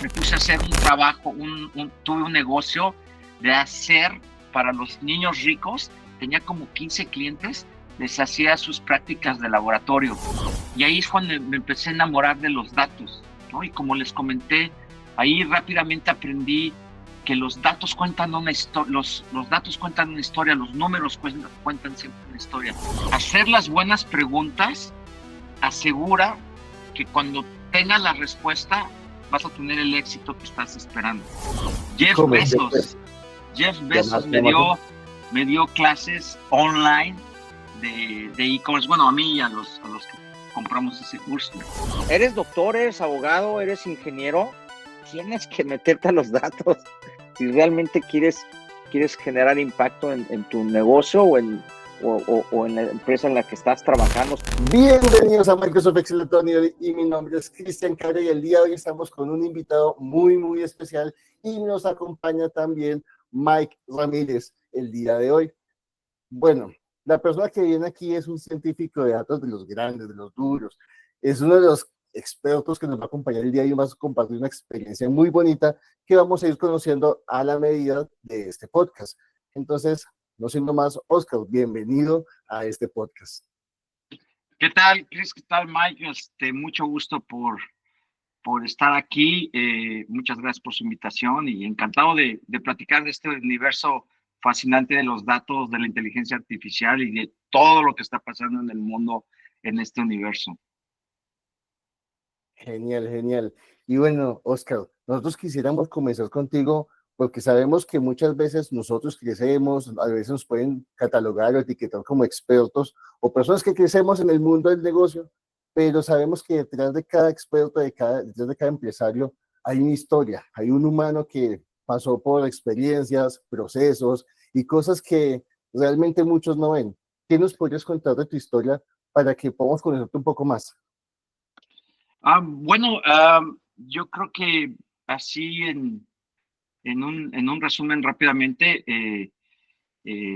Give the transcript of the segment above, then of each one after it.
me puse a hacer un trabajo, tuve un negocio de hacer para los niños ricos, tenía como 15 clientes, les hacía sus prácticas de laboratorio. Y ahí es cuando me empecé a enamorar de los datos, ¿no? Y como les comenté, ahí rápidamente aprendí que los datos cuentan una historia, los datos cuentan una historia, los números cuentan siempre una historia. Hacer las buenas preguntas asegura que cuando tengas la respuesta vas a tener el éxito que estás esperando. Jeff ¿Cómo? Bezos, Jeff Bezos me dio clases online de e-commerce, bueno, a mí y a los que compramos ese curso. Eres doctor, eres abogado, eres ingeniero, tienes que meterte a los datos si realmente quieres generar impacto en tu negocio o en la empresa en la que estás trabajando. Bienvenidos a Microsoft Excel Antonio y mi nombre es Cristian Cabra y el día de hoy estamos con un invitado muy especial y nos acompaña también Mike Ramírez el día de hoy. Bueno, la persona que viene aquí es un científico de datos de los grandes, de los duros, es uno de los expertos que nos va a acompañar el día de hoy y vamos a compartir una experiencia muy bonita que vamos a ir conociendo a la medida de este podcast. Entonces, no siendo más, Oscar, bienvenido a este podcast. ¿Qué tal, Chris? ¿Qué tal, Mike? Mucho gusto por estar aquí. Muchas gracias por su invitación y encantado de platicar de este universo fascinante de los datos, de la inteligencia artificial y de todo lo que está pasando en el mundo en este universo. Genial. Y bueno, Oscar, nosotros quisiéramos comenzar contigo porque sabemos que muchas veces nosotros crecemos, a veces nos pueden catalogar o etiquetar como expertos o personas que crecemos en el mundo del negocio, pero sabemos que detrás de cada experto, detrás de cada empresario, hay una historia, hay un humano que pasó por experiencias, procesos y cosas que realmente muchos no ven. ¿Qué nos podrías contar de tu historia para que podamos conocerte un poco más? Bueno, yo creo que así en un resumen rápidamente,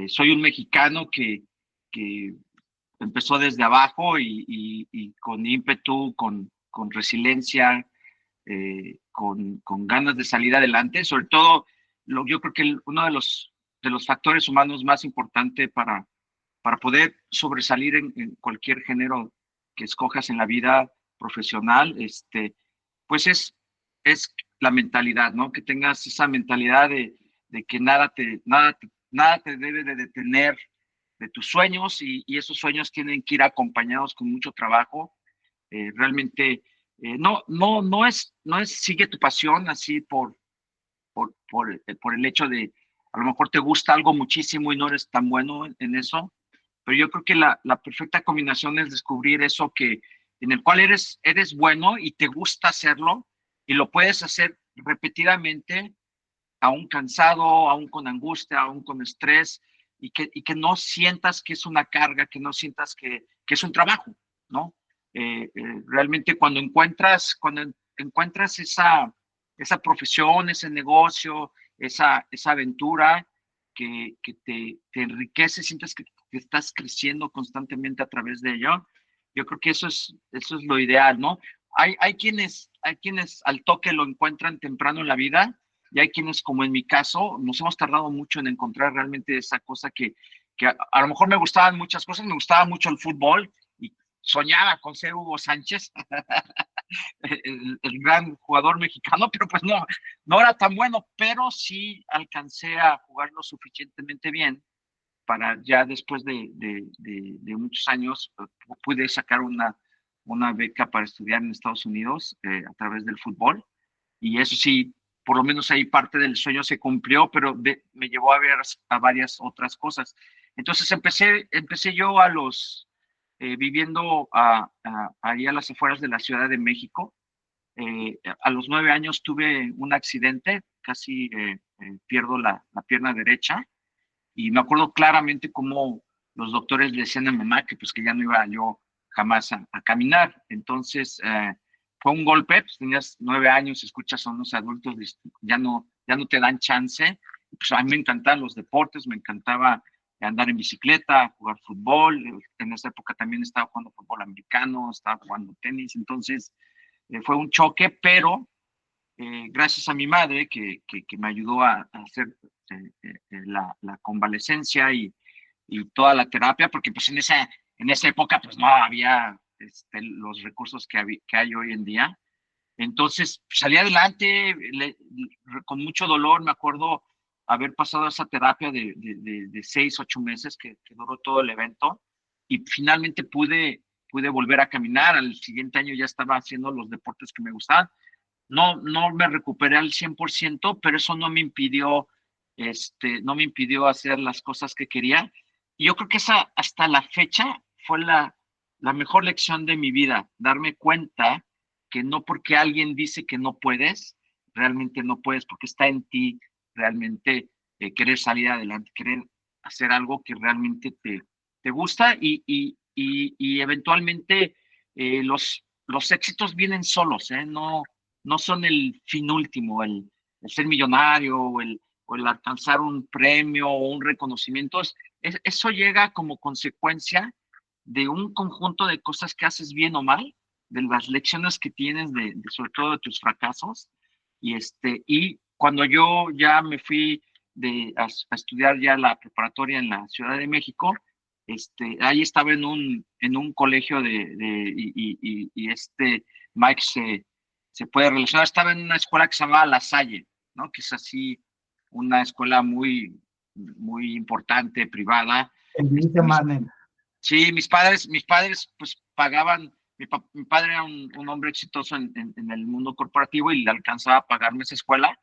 soy un mexicano que empezó desde abajo y con ímpetu, con resiliencia, con ganas de salir adelante. Sobre todo, yo creo que uno de los factores humanos más importantes para poder sobresalir en cualquier género que escojas en la vida profesional, pues es la mentalidad, ¿no? Que tengas esa mentalidad de que nada te debe de detener de tus sueños y esos sueños tienen que ir acompañados con mucho trabajo. Realmente no es sigue tu pasión así por el hecho de a lo mejor te gusta algo muchísimo y no eres tan bueno en eso, pero yo creo que la perfecta combinación es descubrir eso en el cual eres bueno y te gusta hacerlo y lo puedes hacer repetidamente, aún cansado, aún con angustia, aún con estrés, y que no sientas que es una carga, que no sientas que es un trabajo, ¿no? Realmente cuando encuentras esa profesión, ese negocio, esa aventura que te enriquece, sientes que estás creciendo constantemente a través de ello, yo creo que eso es lo ideal, ¿no? Hay quienes al toque lo encuentran temprano en la vida, y hay quienes, como en mi caso, nos hemos tardado mucho en encontrar realmente esa cosa que a lo mejor me gustaban muchas cosas, me gustaba mucho el fútbol y soñaba con ser Hugo Sánchez, el gran jugador mexicano, pero pues no era tan bueno, pero sí alcancé a jugar lo suficientemente bien para ya después de muchos años pude sacar una beca para estudiar en Estados Unidos a través del fútbol. Y eso sí, por lo menos ahí parte del sueño se cumplió, pero me llevó a ver a varias otras cosas. Entonces empecé yo viviendo ahí a las afueras de la Ciudad de México. A los 9 años tuve un accidente, casi pierdo la pierna derecha y me acuerdo claramente cómo los doctores le decían a mi mamá que pues que ya no iba yo jamás a caminar. Entonces, fue un golpe, pues tenías 9 años, escuchas a unos adultos, ya no te dan chance. Pues a mí me encantaban los deportes, me encantaba andar en bicicleta, jugar fútbol. En esa época también estaba jugando fútbol americano, estaba jugando tenis. Entonces, fue un choque, pero gracias a mi madre que me ayudó a hacer la convalecencia y toda la terapia, porque pues en esa época pues no había los recursos que hay hoy en día. Entonces salí adelante con mucho dolor. Me acuerdo haber pasado esa terapia de 6, 8 meses que duró todo el evento y finalmente pude volver a caminar. Al siguiente año ya estaba haciendo los deportes que me gustaban. No me recuperé al 100%, pero eso no me impidió hacer las cosas que quería. Y yo creo que esa hasta la fecha fue la mejor lección de mi vida, darme cuenta que no porque alguien dice que no puedes, realmente no puedes, porque está en ti realmente querer salir adelante, querer hacer algo que realmente te gusta y eventualmente los éxitos vienen solos, ¿eh? No son el fin último, el ser millonario o el alcanzar un premio o un reconocimiento. Eso llega como consecuencia de un conjunto de cosas que haces bien o mal, de las lecciones que tienes, sobre todo de tus fracasos. Y cuando yo ya me fui a estudiar ya la preparatoria en la Ciudad de México, ahí estaba en un colegio y Mike se puede relacionar. Estaba en una escuela que se llamaba La Salle, ¿no? Que es así una escuela muy, muy importante, privada. Sí, mis padres pues pagaban, mi padre era un hombre exitoso en el mundo corporativo y le alcanzaba a pagarme esa escuela,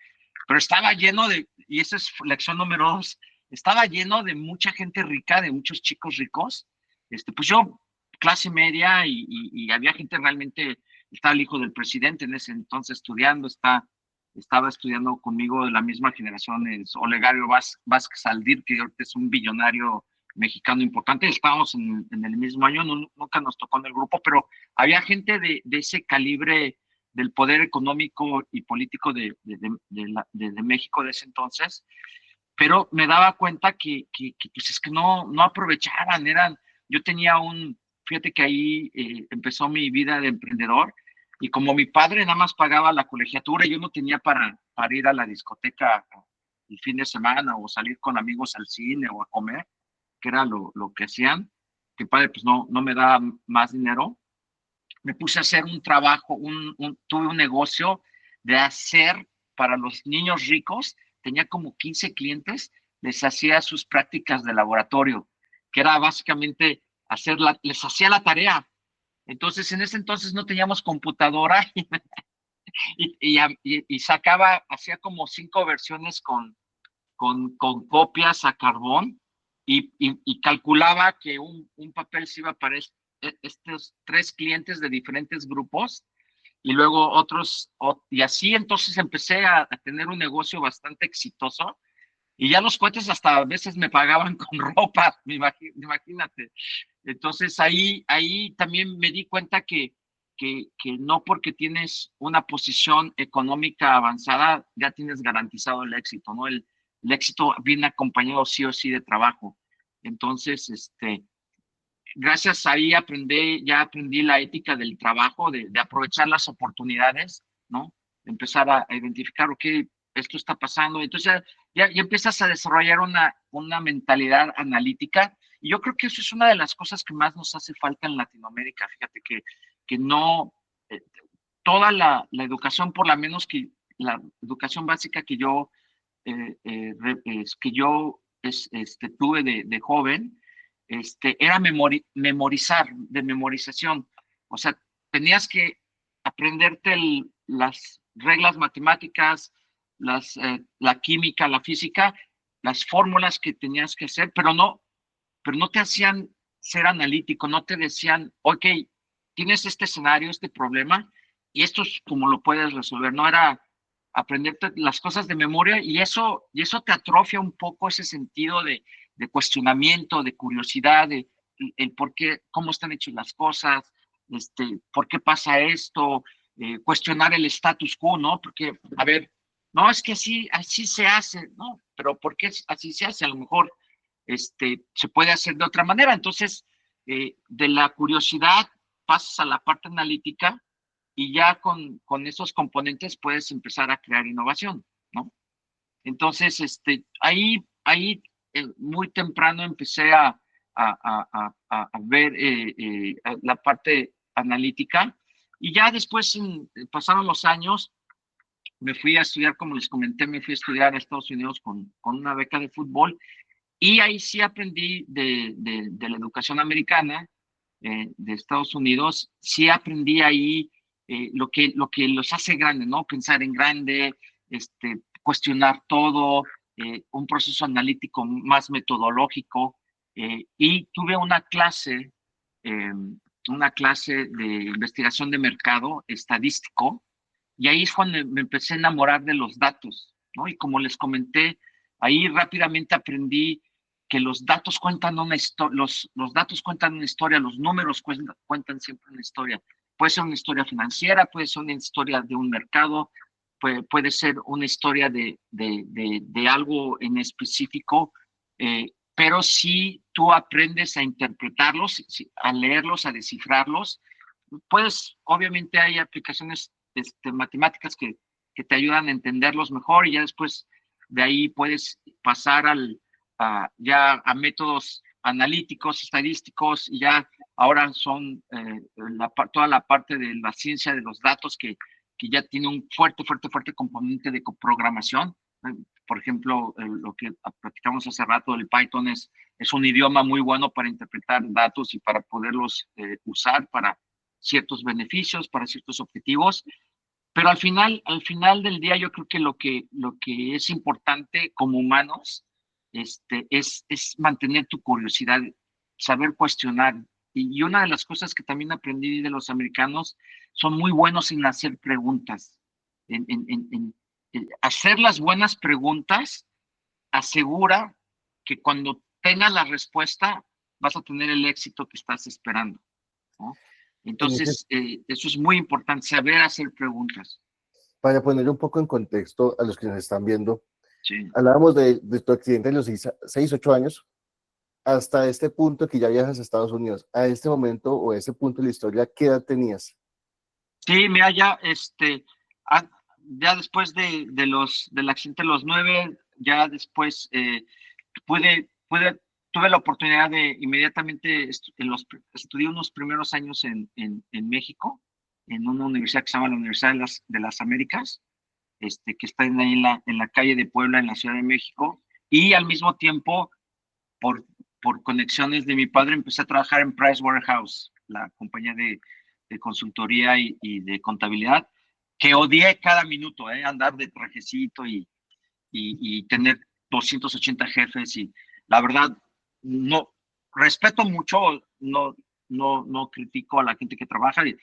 pero estaba lleno y esa es lección número 2, estaba lleno de mucha gente rica, de muchos chicos ricos, pues yo, clase media y había gente realmente, estaba el hijo del presidente en ese entonces estudiando, estaba estudiando conmigo de la misma generación, es Olegario Vázquez Aldir, que ahorita es un billonario mexicano importante. Estábamos en el mismo año, nunca nos tocó en el grupo, pero había gente de ese calibre del poder económico y político de México de ese entonces, pero me daba cuenta que pues es que no aprovechaban, yo tenía fíjate que ahí empezó mi vida de emprendedor, y como mi padre nada más pagaba la colegiatura, yo no tenía para ir a la discoteca el fin de semana o salir con amigos al cine o a comer, que era lo que hacían, que padre pues no me daba más dinero. Me puse a hacer un trabajo, tuve un negocio de hacer para los niños ricos, tenía como 15 clientes, les hacía sus prácticas de laboratorio, que era básicamente les hacía la tarea. Entonces, en ese entonces no teníamos computadora y hacía como 5 versiones con copias a carbón y calculaba que un papel se iba para estos 3 clientes de diferentes grupos y luego otros, y así entonces empecé a tener un negocio bastante exitoso y ya los cohetes hasta a veces me pagaban con ropa, imagínate. Entonces ahí también me di cuenta que no porque tienes una posición económica avanzada ya tienes garantizado el éxito, ¿no? El éxito viene acompañado sí o sí de trabajo. Entonces, gracias ahí aprendí la ética del trabajo, de aprovechar las oportunidades, ¿no? Empezar a identificar, ok, esto está pasando. Entonces ya empiezas a desarrollar una mentalidad analítica. Y yo creo que eso es una de las cosas que más nos hace falta en Latinoamérica. Fíjate que no, toda la educación, por lo menos que la educación básica que yo tuve de joven, era memorizar, de memorización. O sea, tenías que aprenderte las reglas matemáticas, la química, la física, las fórmulas que tenías que hacer, pero no te hacían ser analítico, no te decían, ok, tienes este escenario, este problema, y esto es como lo puedes resolver. No era aprenderte las cosas de memoria y eso te atrofia un poco ese sentido de cuestionamiento, de curiosidad, de el por qué, cómo están hechas las cosas, por qué pasa esto, cuestionar el status quo, ¿no? Porque, a ver, no, es que así se hace, ¿no? Pero ¿por qué así se hace? A lo mejor se puede hacer de otra manera. Entonces, de la curiosidad pasas a la parte analítica y ya con esos componentes puedes empezar a crear innovación, ¿no? Entonces, ahí muy temprano empecé a ver la parte analítica, y ya después pasaron los años, me fui a estudiar, como les comenté, me fui a estudiar a Estados Unidos con una beca de fútbol, y ahí sí aprendí de la educación americana, de Estados Unidos. Sí aprendí ahí lo que los hace grandes, ¿no? Pensar en grande, cuestionar todo, un proceso analítico más metodológico, y tuve eh, una clase de investigación de mercado estadístico, y ahí es cuando me empecé a enamorar de los datos, ¿no? Y como les comenté, ahí rápidamente aprendí que los datos cuentan una historia, los datos cuentan una historia, los números cuentan siempre una historia. Puede ser una historia financiera, puede ser una historia de un mercado, puede ser una historia de algo en específico, pero si tú aprendes a interpretarlos, a leerlos, a descifrarlos, pues obviamente hay aplicaciones matemáticas que te ayudan a entenderlos mejor, y ya después de ahí puedes pasar ya a métodos analíticos, estadísticos, y ya ahora son toda la parte de la ciencia de los datos que ya tiene un fuerte componente de programación. Por ejemplo, lo que platicamos hace rato, el Python es un idioma muy bueno para interpretar datos y para poderlos usar para ciertos beneficios, para ciertos objetivos. Pero al final del día, yo creo que lo que es importante como humanos, es mantener tu curiosidad, saber cuestionar. Y una de las cosas que también aprendí de los americanos, son muy buenos en hacer preguntas. En hacer las buenas preguntas asegura que cuando tengas la respuesta vas a tener el éxito que estás esperando, ¿no? En ese, Entonces, eso es muy importante, saber hacer preguntas. para poner un poco en contexto a los que nos están viendo, Sí. hablábamos de tu accidente en los 8 años, hasta este punto que ya viajas a Estados Unidos. A este momento o a este punto de la historia, ¿qué edad tenías? Sí, mira, ya después del accidente de los 9, ya después pude, pude, tuve la oportunidad de inmediatamente estudié unos primeros años en México, en una universidad que se llama la Universidad de las Américas, que está ahí en la calle de Puebla, en la Ciudad de México, y al mismo tiempo, por, por conexiones de mi padre, empecé a trabajar en Pricewaterhouse, la compañía de consultoría y de contabilidad, que odié cada minuto, andar de trajecito y tener 280 jefes, y la verdad, no, respeto mucho, no critico a la gente que trabaja, y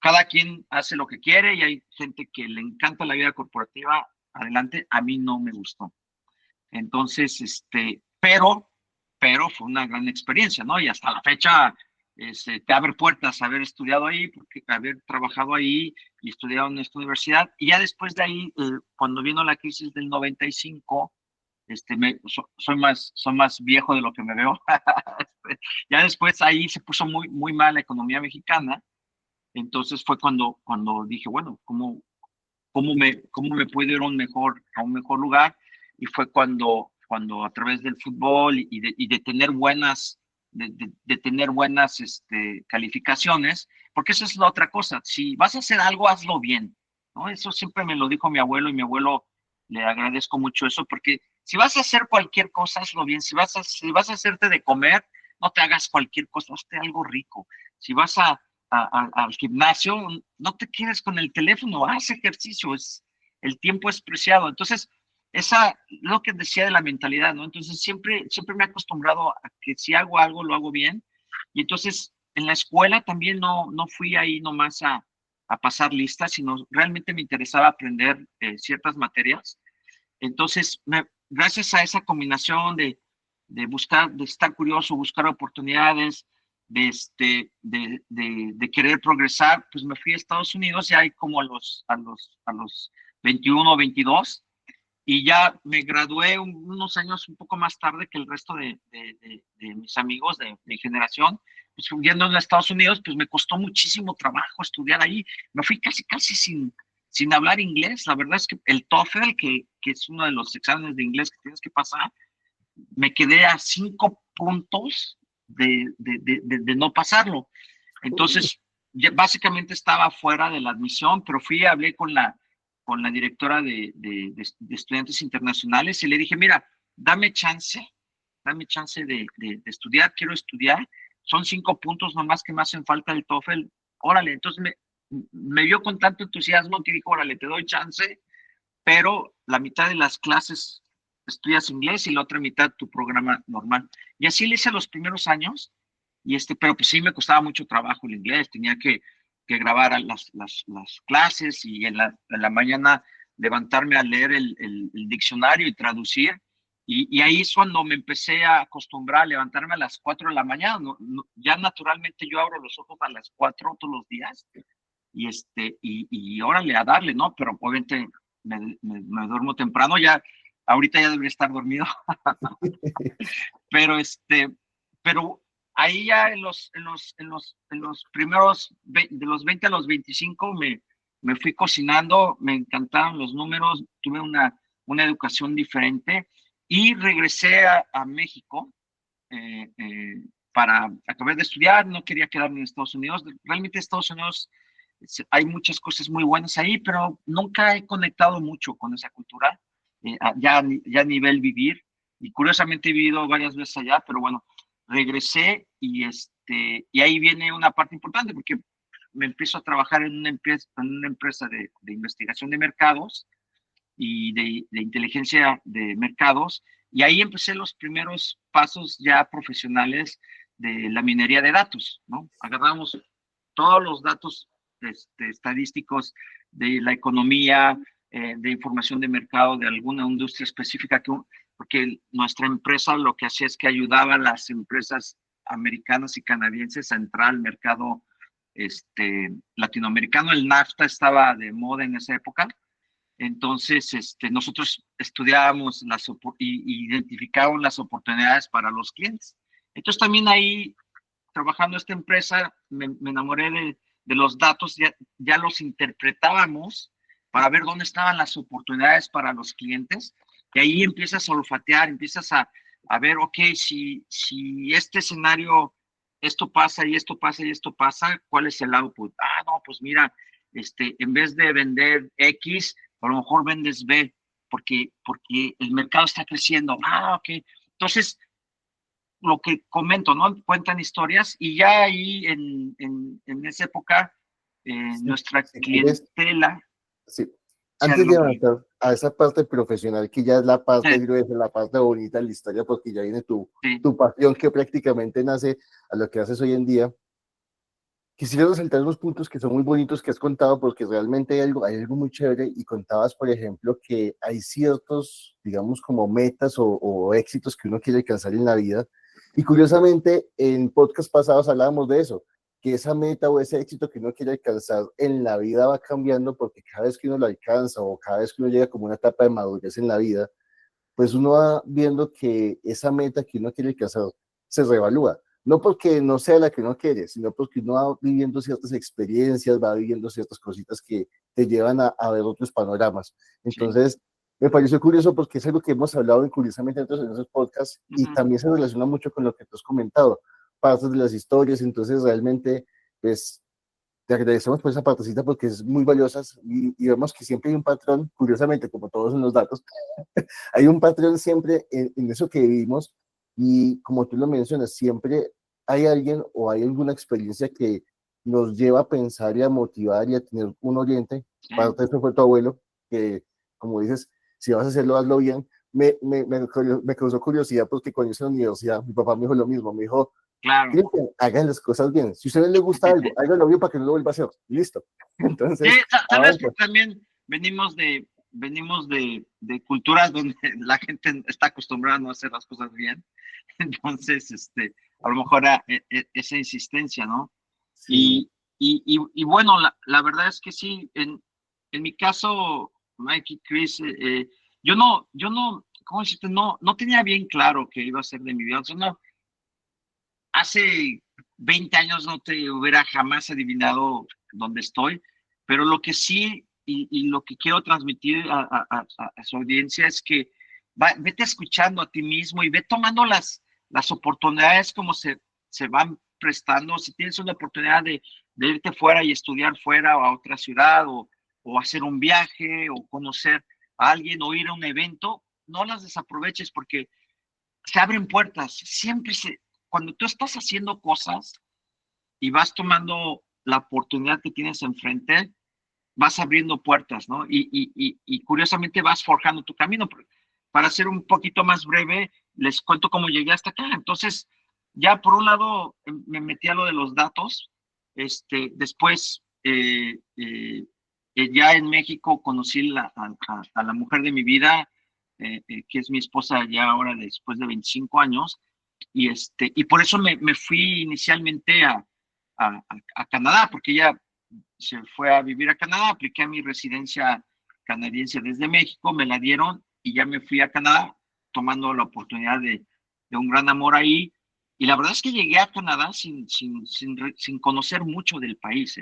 cada quien hace lo que quiere, y hay gente que le encanta la vida corporativa, adelante. A mí no me gustó. Entonces, pero fue una gran experiencia, ¿no? Y hasta la fecha, te abre puertas haber estudiado ahí, porque haber trabajado ahí y estudiado en esta universidad. Y ya después de ahí, cuando vino la crisis del 95, soy más viejo de lo que me veo. Ya después ahí se puso muy, muy mal la economía mexicana. Entonces fue cuando dije, bueno, ¿cómo me puedo ir a un mejor lugar? Y fue cuando a través del fútbol y de tener buenas calificaciones, porque esa es la otra cosa. Si vas a hacer algo, hazlo bien, ¿no? Eso siempre me lo dijo mi abuelo, y mi abuelo, le agradezco mucho eso, porque si vas a hacer cualquier cosa, hazlo bien. Si vas a hacerte de comer, no te hagas cualquier cosa, hazte algo rico. Si vas al gimnasio, no te quedes con el teléfono, haz ejercicio, el tiempo es preciado. Entonces, lo que decía de la mentalidad, ¿no? Entonces, siempre me he acostumbrado a que si hago algo, lo hago bien. Y entonces, en la escuela también no fui ahí nomás a pasar listas, sino realmente me interesaba aprender ciertas materias. Entonces, gracias a esa combinación de buscar, de estar curioso, buscar oportunidades, de querer progresar, pues me fui a Estados Unidos, ya ahí como a los 21 o 22, y ya me gradué unos años un poco más tarde que el resto de mis amigos de mi generación, pues viviendo en Estados Unidos, pues me costó muchísimo trabajo estudiar ahí. Me fui casi sin hablar inglés. La verdad es que el TOEFL, que es uno de los exámenes de inglés que tienes que pasar, me quedé a 5 puntos de no pasarlo. Entonces, básicamente estaba fuera de la admisión, pero fui y hablé con la directora de estudiantes internacionales y le dije, mira, dame chance de estudiar, quiero estudiar, son 5 puntos nomás que me hacen falta del TOEFL, órale. Entonces me vio con tanto entusiasmo que dijo, órale, te doy chance, pero la mitad de las clases estudias inglés y la otra mitad tu programa normal. Y así le hice los primeros años, pero pues sí me costaba mucho trabajo el inglés, tenía que grabar las clases y en la mañana levantarme a leer el diccionario y traducir. Y ahí es cuando me empecé a acostumbrar a levantarme a las 4 de la mañana. Ya naturalmente yo abro los ojos a las 4 todos los días y órale a darle, ¿no? Pero obviamente me duermo temprano, ahorita ya debería estar dormido, pero pero ahí ya en los primeros, de los 20 a los 25 me fui cocinando, me encantaron los números, tuve una educación diferente y regresé a México para acabar de estudiar, no quería quedarme en Estados Unidos. Realmente Estados Unidos hay muchas cosas muy buenas ahí, pero nunca he conectado mucho con esa cultura, ya a nivel vivir, y curiosamente he vivido varias veces allá, pero bueno, regresé y ahí viene una parte importante, porque me empiezo a trabajar en una empresa de investigación de mercados y de inteligencia de mercados, y ahí empecé los primeros pasos ya profesionales de la minería de datos, ¿no? Agarramos todos los datos estadísticos de la economía, de información de mercado de alguna industria específica, porque nuestra empresa lo que hacía es que ayudaba a las empresas americanas y canadienses a entrar al mercado latinoamericano. El NAFTA estaba de moda en esa época. Entonces, nosotros estudiábamos y identificábamos las oportunidades para los clientes. Entonces, también ahí, trabajando en esta empresa, me enamoré de los datos, ya los interpretábamos para ver dónde estaban las oportunidades para los clientes, y ahí empiezas a olfatear, empiezas a ver, ok, si este escenario, esto pasa y esto pasa y esto pasa, ¿cuál es el output? No, pues mira, en vez de vender X, a lo mejor vendes B, porque el mercado está creciendo. Ok. Entonces, lo que comento, ¿no? Cuentan historias y ya ahí en esa época, nuestra clientela. Sí. Antes de avanzar a esa parte profesional, que ya es la parte gruesa, la parte bonita de la historia, porque ya viene tu pasión que prácticamente nace a lo que haces hoy en día. Quisiera resaltar unos puntos que son muy bonitos que has contado, porque realmente hay algo muy chévere, y contabas, por ejemplo, que hay ciertos, digamos, como metas o éxitos que uno quiere alcanzar en la vida, y curiosamente en podcast pasados hablábamos de eso, que esa meta o ese éxito que uno quiere alcanzar en la vida va cambiando, porque cada vez que uno lo alcanza o cada vez que uno llega como una etapa de madurez en la vida, pues uno va viendo que esa meta que uno quiere alcanzar se revalúa. No porque no sea la que uno quiere, sino porque uno va viviendo ciertas experiencias, va viviendo ciertas cositas que te llevan a ver otros panoramas. Entonces, me pareció curioso porque es algo que hemos hablado curiosamente en esos podcasts, y también se relaciona mucho con lo que tú has comentado, partes de las historias. Entonces, realmente, pues, te agradecemos por esa partecita porque es muy valiosa, y vemos que siempre hay un patrón, curiosamente, como todos en los datos, hay un patrón siempre en eso que vivimos, y como tú lo mencionas, siempre hay alguien o hay alguna experiencia que nos lleva a pensar y a motivar y a tener un oriente. Parte de eso fue tu abuelo, que, como dices, si vas a hacerlo, hazlo bien. Me causó curiosidad porque cuando hice la universidad, mi papá me dijo lo mismo, me dijo, claro, hagan las cosas bien. Si a usted no le gusta algo, háganlo bien para que no lo vuelva a hacer. Listo. Entonces, tal vez porque también venimos de culturas donde la gente está acostumbrada a no hacer las cosas bien. Entonces, a lo mejor esa insistencia, ¿no? Sí. Y bueno, la verdad es que sí, en mi caso, Mike y Chris, ¿cómo decirte? No tenía bien claro qué iba a ser de mi vida. O sea, no, hace 20 años no te hubiera jamás adivinado dónde estoy, pero lo que sí y lo que quiero transmitir a su audiencia es que vete escuchando a ti mismo y ve tomando las oportunidades como se van prestando. Si tienes una oportunidad de irte fuera y estudiar fuera o a otra ciudad o hacer un viaje o conocer a alguien o ir a un evento, no las desaproveches porque se abren puertas. Cuando tú estás haciendo cosas y vas tomando la oportunidad que tienes enfrente, vas abriendo puertas, ¿no? Y curiosamente vas forjando tu camino. Para ser un poquito más breve, les cuento cómo llegué hasta acá. Entonces, ya por un lado me metí a lo de los datos. Después, ya en México conocí a la mujer de mi vida, que es mi esposa ya ahora después de 25 años. Y por eso me fui inicialmente a Canadá, porque ella se fue a vivir a Canadá, apliqué a mi residencia canadiense desde México, me la dieron y ya me fui a Canadá tomando la oportunidad de un gran amor ahí. Y la verdad es que llegué a Canadá sin conocer mucho del país,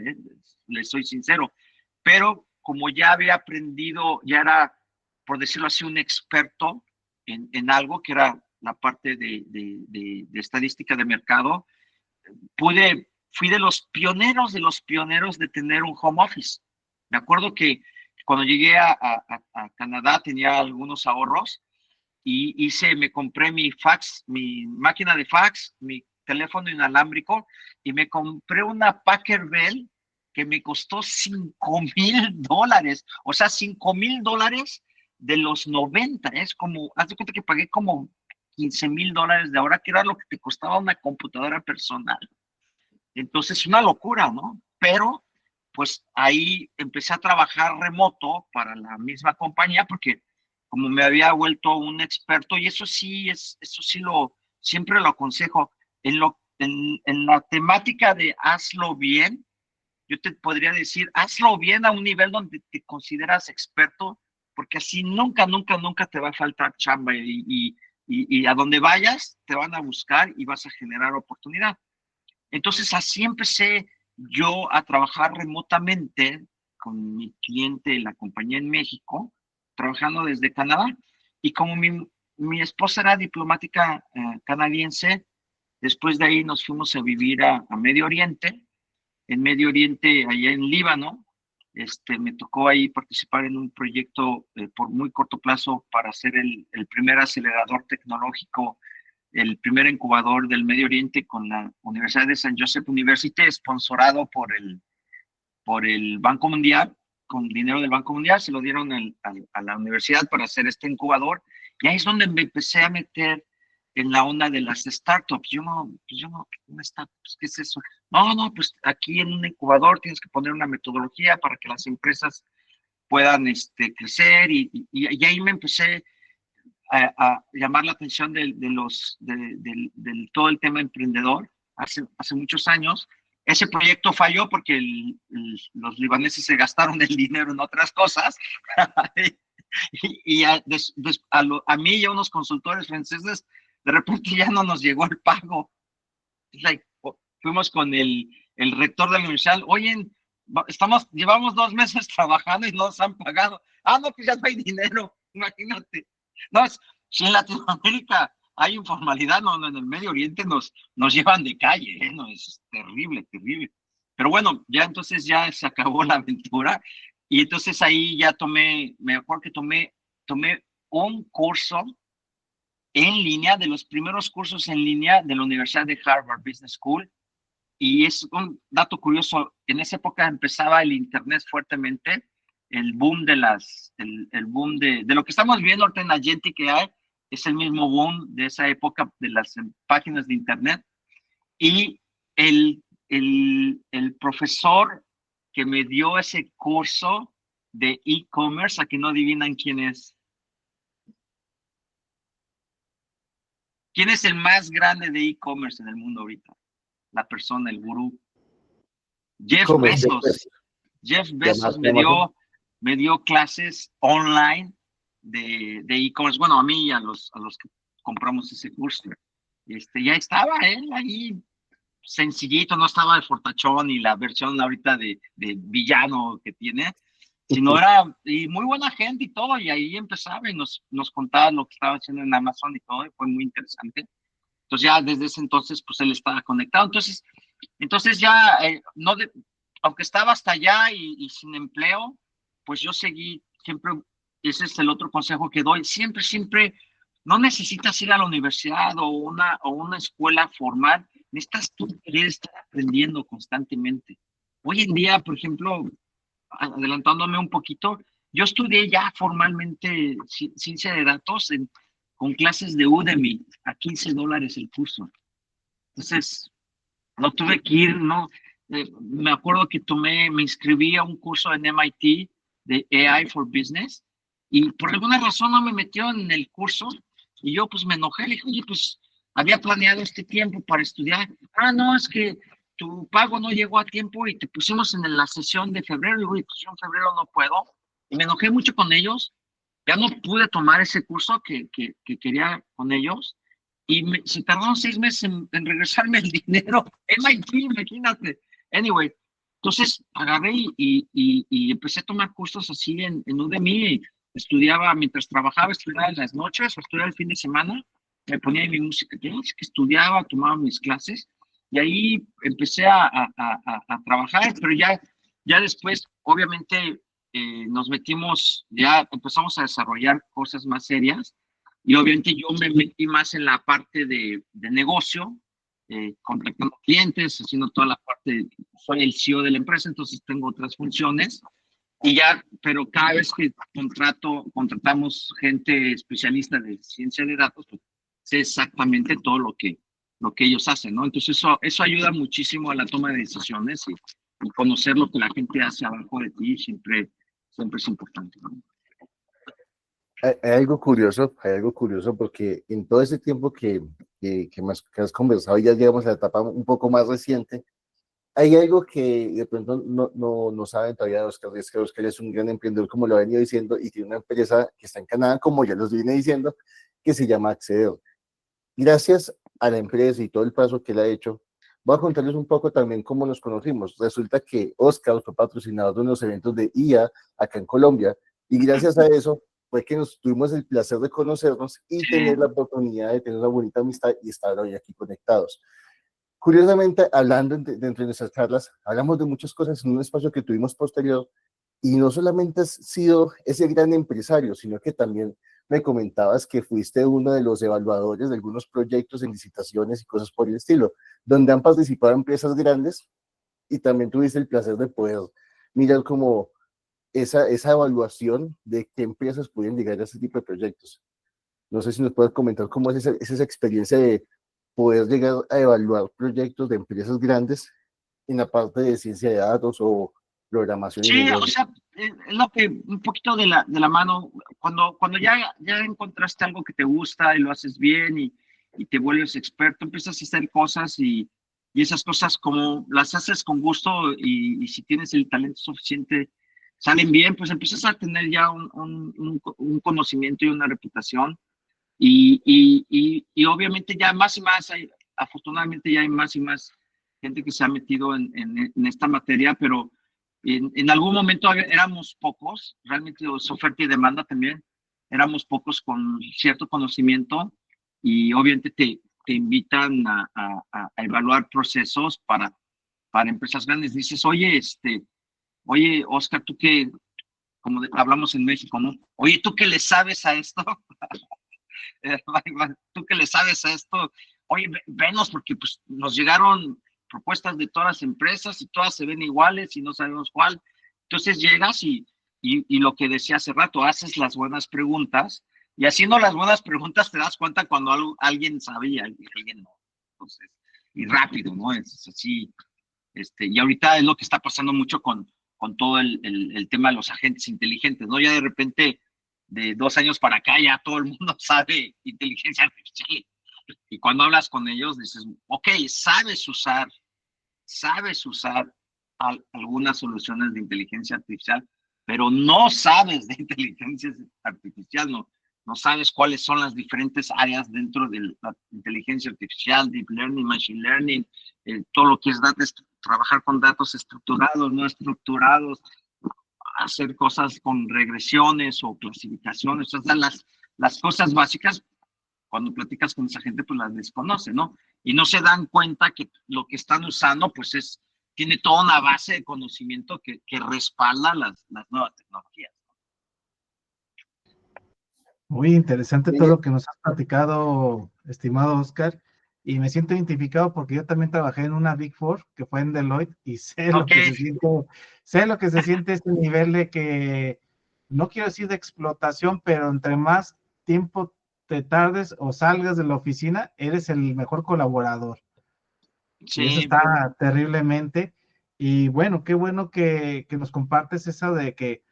les soy sincero, pero como ya había aprendido, ya era, por decirlo así, un experto en algo que era la parte de estadística de mercado, fui de los pioneros de tener un home office. Me acuerdo que cuando llegué a Canadá tenía algunos ahorros y me compré mi fax, mi máquina de fax, mi teléfono inalámbrico y me compré una Packard Bell que me costó $5,000. O sea, $5,000 de los 90. Es como, haz de cuenta que pagué como $15,000 de ahora, que era lo que te costaba una computadora personal. Entonces, una locura, ¿no? Pero, pues ahí empecé a trabajar remoto para la misma compañía porque como me había vuelto un experto, y eso sí siempre lo aconsejo, en la temática de hazlo bien, yo te podría decir, hazlo bien a un nivel donde te consideras experto, porque así nunca, nunca, nunca te va a faltar chamba y a donde vayas te van a buscar y vas a generar oportunidad. Entonces así empecé yo a trabajar remotamente con mi cliente, la compañía en México, trabajando desde Canadá. Y como mi esposa era diplomática canadiense, después de ahí nos fuimos a vivir a Medio Oriente. En Medio Oriente, allá en Líbano, me tocó ahí participar en un proyecto por muy corto plazo para hacer el primer acelerador tecnológico, el primer incubador del Medio Oriente con la Universidad de San Joseph University, sponsorado por el Banco Mundial, con dinero del Banco Mundial, se lo dieron a la universidad para hacer este incubador, y ahí es donde me empecé a meter en la onda de las startups. Una startup, ¿qué es eso? No, pues aquí en un incubador tienes que poner una metodología para que las empresas puedan crecer, y ahí me empecé a llamar la atención de todo el tema emprendedor hace muchos años. Ese proyecto falló porque los libaneses se gastaron el dinero en otras cosas y a mí y a unos consultores franceses de repente ya no nos llegó el pago. Fuimos con el rector de la universidad, oye, llevamos 2 meses trabajando y no nos han pagado. No, pues ya no hay dinero, imagínate. No, si en Latinoamérica hay informalidad, no, en el Medio Oriente nos llevan de calle, no, es terrible, terrible. Pero bueno, ya entonces ya se acabó la aventura y entonces ahí ya me acuerdo que tomé un curso en línea, de los primeros cursos en línea de la Universidad de Harvard Business School. Y es un dato curioso, en esa época empezaba el Internet fuertemente, el boom el boom de lo que estamos viendo ahorita en la gente que hay, es el mismo boom de esa época de las páginas de Internet. Y el profesor que me dio ese curso de e-commerce, aquí no adivinan quién es. ¿Quién es el más grande de e-commerce en el mundo ahorita? La persona, el gurú. Jeff Bezos. Jeff Bezos me dio clases online de e-commerce, bueno, a mí y a los que compramos ese curso. Ya estaba él ahí sencillito, no estaba el fortachón y la versión ahorita de villano que tiene, sino era y muy buena gente y todo, y ahí empezaba y nos contaba lo que estaba haciendo en Amazon y todo, y fue muy interesante. Entonces ya desde ese entonces, pues él estaba conectado. Entonces ya, no aunque estaba hasta allá y sin empleo, pues yo seguí siempre, ese es el otro consejo que doy, siempre, no necesitas ir a la universidad o una escuela formal, necesitas tú querer estar aprendiendo constantemente. Hoy en día, por ejemplo, adelantándome un poquito, yo estudié ya formalmente ciencia de datos con clases de Udemy a $15 el curso. Entonces, no tuve que ir, no. Me acuerdo que me inscribí a un curso en MIT de AI for Business y por alguna razón no me metió en el curso y yo pues me enojé, le dije, oye, pues había planeado este tiempo para estudiar. Ah, no, es que tu pago no llegó a tiempo y te pusimos en la sesión de febrero. Y digo, oye, pues yo en febrero no puedo. Y me enojé mucho con ellos. Ya no pude tomar ese curso que quería con ellos y se tardaron 6 meses en regresarme el dinero. MIT, imagínate. Anyway, entonces agarré y empecé a tomar cursos así en Udemy. Estudiaba mientras trabajaba, estudiaba en las noches o estudiaba el fin de semana. Me ponía mi música, que estudiaba, tomaba mis clases y ahí empecé a trabajar, pero ya después, obviamente, nos metimos, ya empezamos a desarrollar cosas más serias y obviamente yo me metí más en la parte de negocio, contactando clientes, haciendo toda la parte, soy el CEO de la empresa, entonces tengo otras funciones y ya, pero cada vez que contratamos gente especialista de ciencia de datos, pues sé exactamente todo lo que ellos hacen, ¿no? Entonces eso ayuda muchísimo a la toma de decisiones y conocer lo que la gente hace abajo de ti siempre es importante, ¿no? Hay algo curioso porque en todo ese tiempo que has conversado, ya llegamos a la etapa un poco más reciente, hay algo que de pronto no saben todavía de Oscar, es que Oscar es un gran emprendedor, como lo ha venido diciendo, y tiene una empresa que está en Canadá, como ya los vine diciendo, que se llama Acceder. Gracias a la empresa y todo el paso que él ha hecho, voy a contarles un poco también cómo nos conocimos. Resulta que Oscar fue patrocinador de unos eventos de IA acá en Colombia, y gracias a eso fue que nos tuvimos el placer de conocernos y tener la oportunidad de tener una bonita amistad y estar hoy aquí conectados. Curiosamente, hablando dentro de nuestras charlas, hablamos de muchas cosas en un espacio que tuvimos posterior y no solamente has sido ese gran empresario, sino que también me comentabas que fuiste uno de los evaluadores de algunos proyectos en licitaciones y cosas por el estilo, donde han participado empresas grandes y también tuviste el placer de poder mirar como esa evaluación de qué empresas pueden llegar a ese tipo de proyectos. No sé si nos puedes comentar cómo es esa experiencia de poder llegar a evaluar proyectos de empresas grandes en la parte de ciencia de datos o programación y Sí, o negocios. sea, es lo que un poquito de la mano, cuando ya encontraste algo que te gusta y lo haces bien y te vuelves experto, empiezas a hacer cosas y esas cosas como las haces con gusto y si tienes el talento suficiente, salen bien, pues empiezas a tener ya un conocimiento y una reputación y obviamente ya más y más, afortunadamente ya hay más y más gente que se ha metido en esta materia, pero en algún momento éramos pocos, realmente es oferta y demanda también, éramos pocos con cierto conocimiento y obviamente te invitan a evaluar procesos para empresas grandes. Dices, oye, Oscar, tú que, como hablamos en México, ¿no? Oye, ¿tú qué le sabes a esto? Tú que le sabes a esto, oye, venos porque pues nos llegaron propuestas de todas las empresas y todas se ven iguales y no sabemos cuál. Entonces llegas y lo que decía hace rato, haces las buenas preguntas y haciendo las buenas preguntas te das cuenta cuando alguien sabía y alguien no. Entonces, y rápido, ¿no? Es así. Y ahorita es lo que está pasando mucho con todo el tema de los agentes inteligentes, ¿no? Ya de repente, de 2 años para acá, ya todo el mundo sabe inteligencia artificial. Y cuando hablas con ellos, dices, ok, sabes usar algunas soluciones de inteligencia artificial, pero no sabes de inteligencia artificial, no sabes cuáles son las diferentes áreas dentro de la inteligencia artificial, deep learning, machine learning, todo lo que es datos, trabajar con datos estructurados, no estructurados, hacer cosas con regresiones o clasificaciones, o sea, las cosas básicas, cuando platicas con esa gente, pues las desconoce, ¿no? Y no se dan cuenta que lo que están usando, pues tiene toda una base de conocimiento que respalda las nuevas tecnologías. Muy interesante todo lo que nos has platicado, estimado Oscar, y me siento identificado porque yo también trabajé en una Big Four, que fue en Deloitte, y sé lo que se siente ese nivel de que, no quiero decir de explotación, pero entre más tiempo te tardes o salgas de la oficina, eres el mejor colaborador. Sí. Y eso está terriblemente. Y bueno, qué bueno que nos compartes eso de que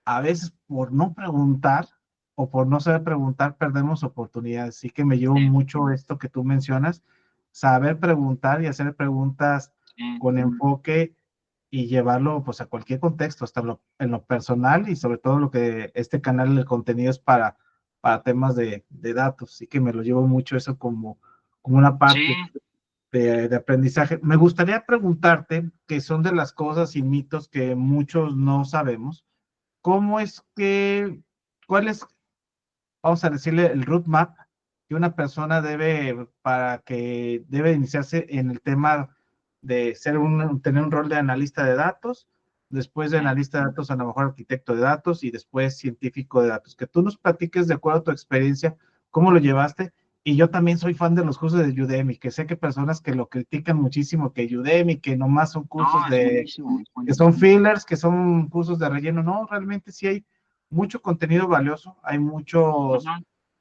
a veces por no preguntar o por no saber preguntar perdemos oportunidades. Sí que me llevo mucho esto que tú mencionas, saber preguntar y hacer preguntas con enfoque y llevarlo pues a cualquier contexto, hasta en lo personal y sobre todo lo que este canal, el contenido es para temas de datos. Sí que me lo llevo mucho eso como una parte de aprendizaje. Me gustaría preguntarte, que son de las cosas y mitos que muchos no sabemos, ¿cómo es que, cuál es, vamos a decirle, el roadmap que una persona debe, para que debe iniciarse en el tema de tener un rol de analista de datos, después de analista de datos, a lo mejor arquitecto de datos y después científico de datos? Que tú nos platiques de acuerdo a tu experiencia, cómo lo llevaste. Y yo también soy fan de los cursos de Udemy, que sé que personas que lo critican muchísimo, que Udemy, que nomás son cursos que son fillers, que son cursos de relleno. No, realmente sí hay mucho contenido valioso, hay muchos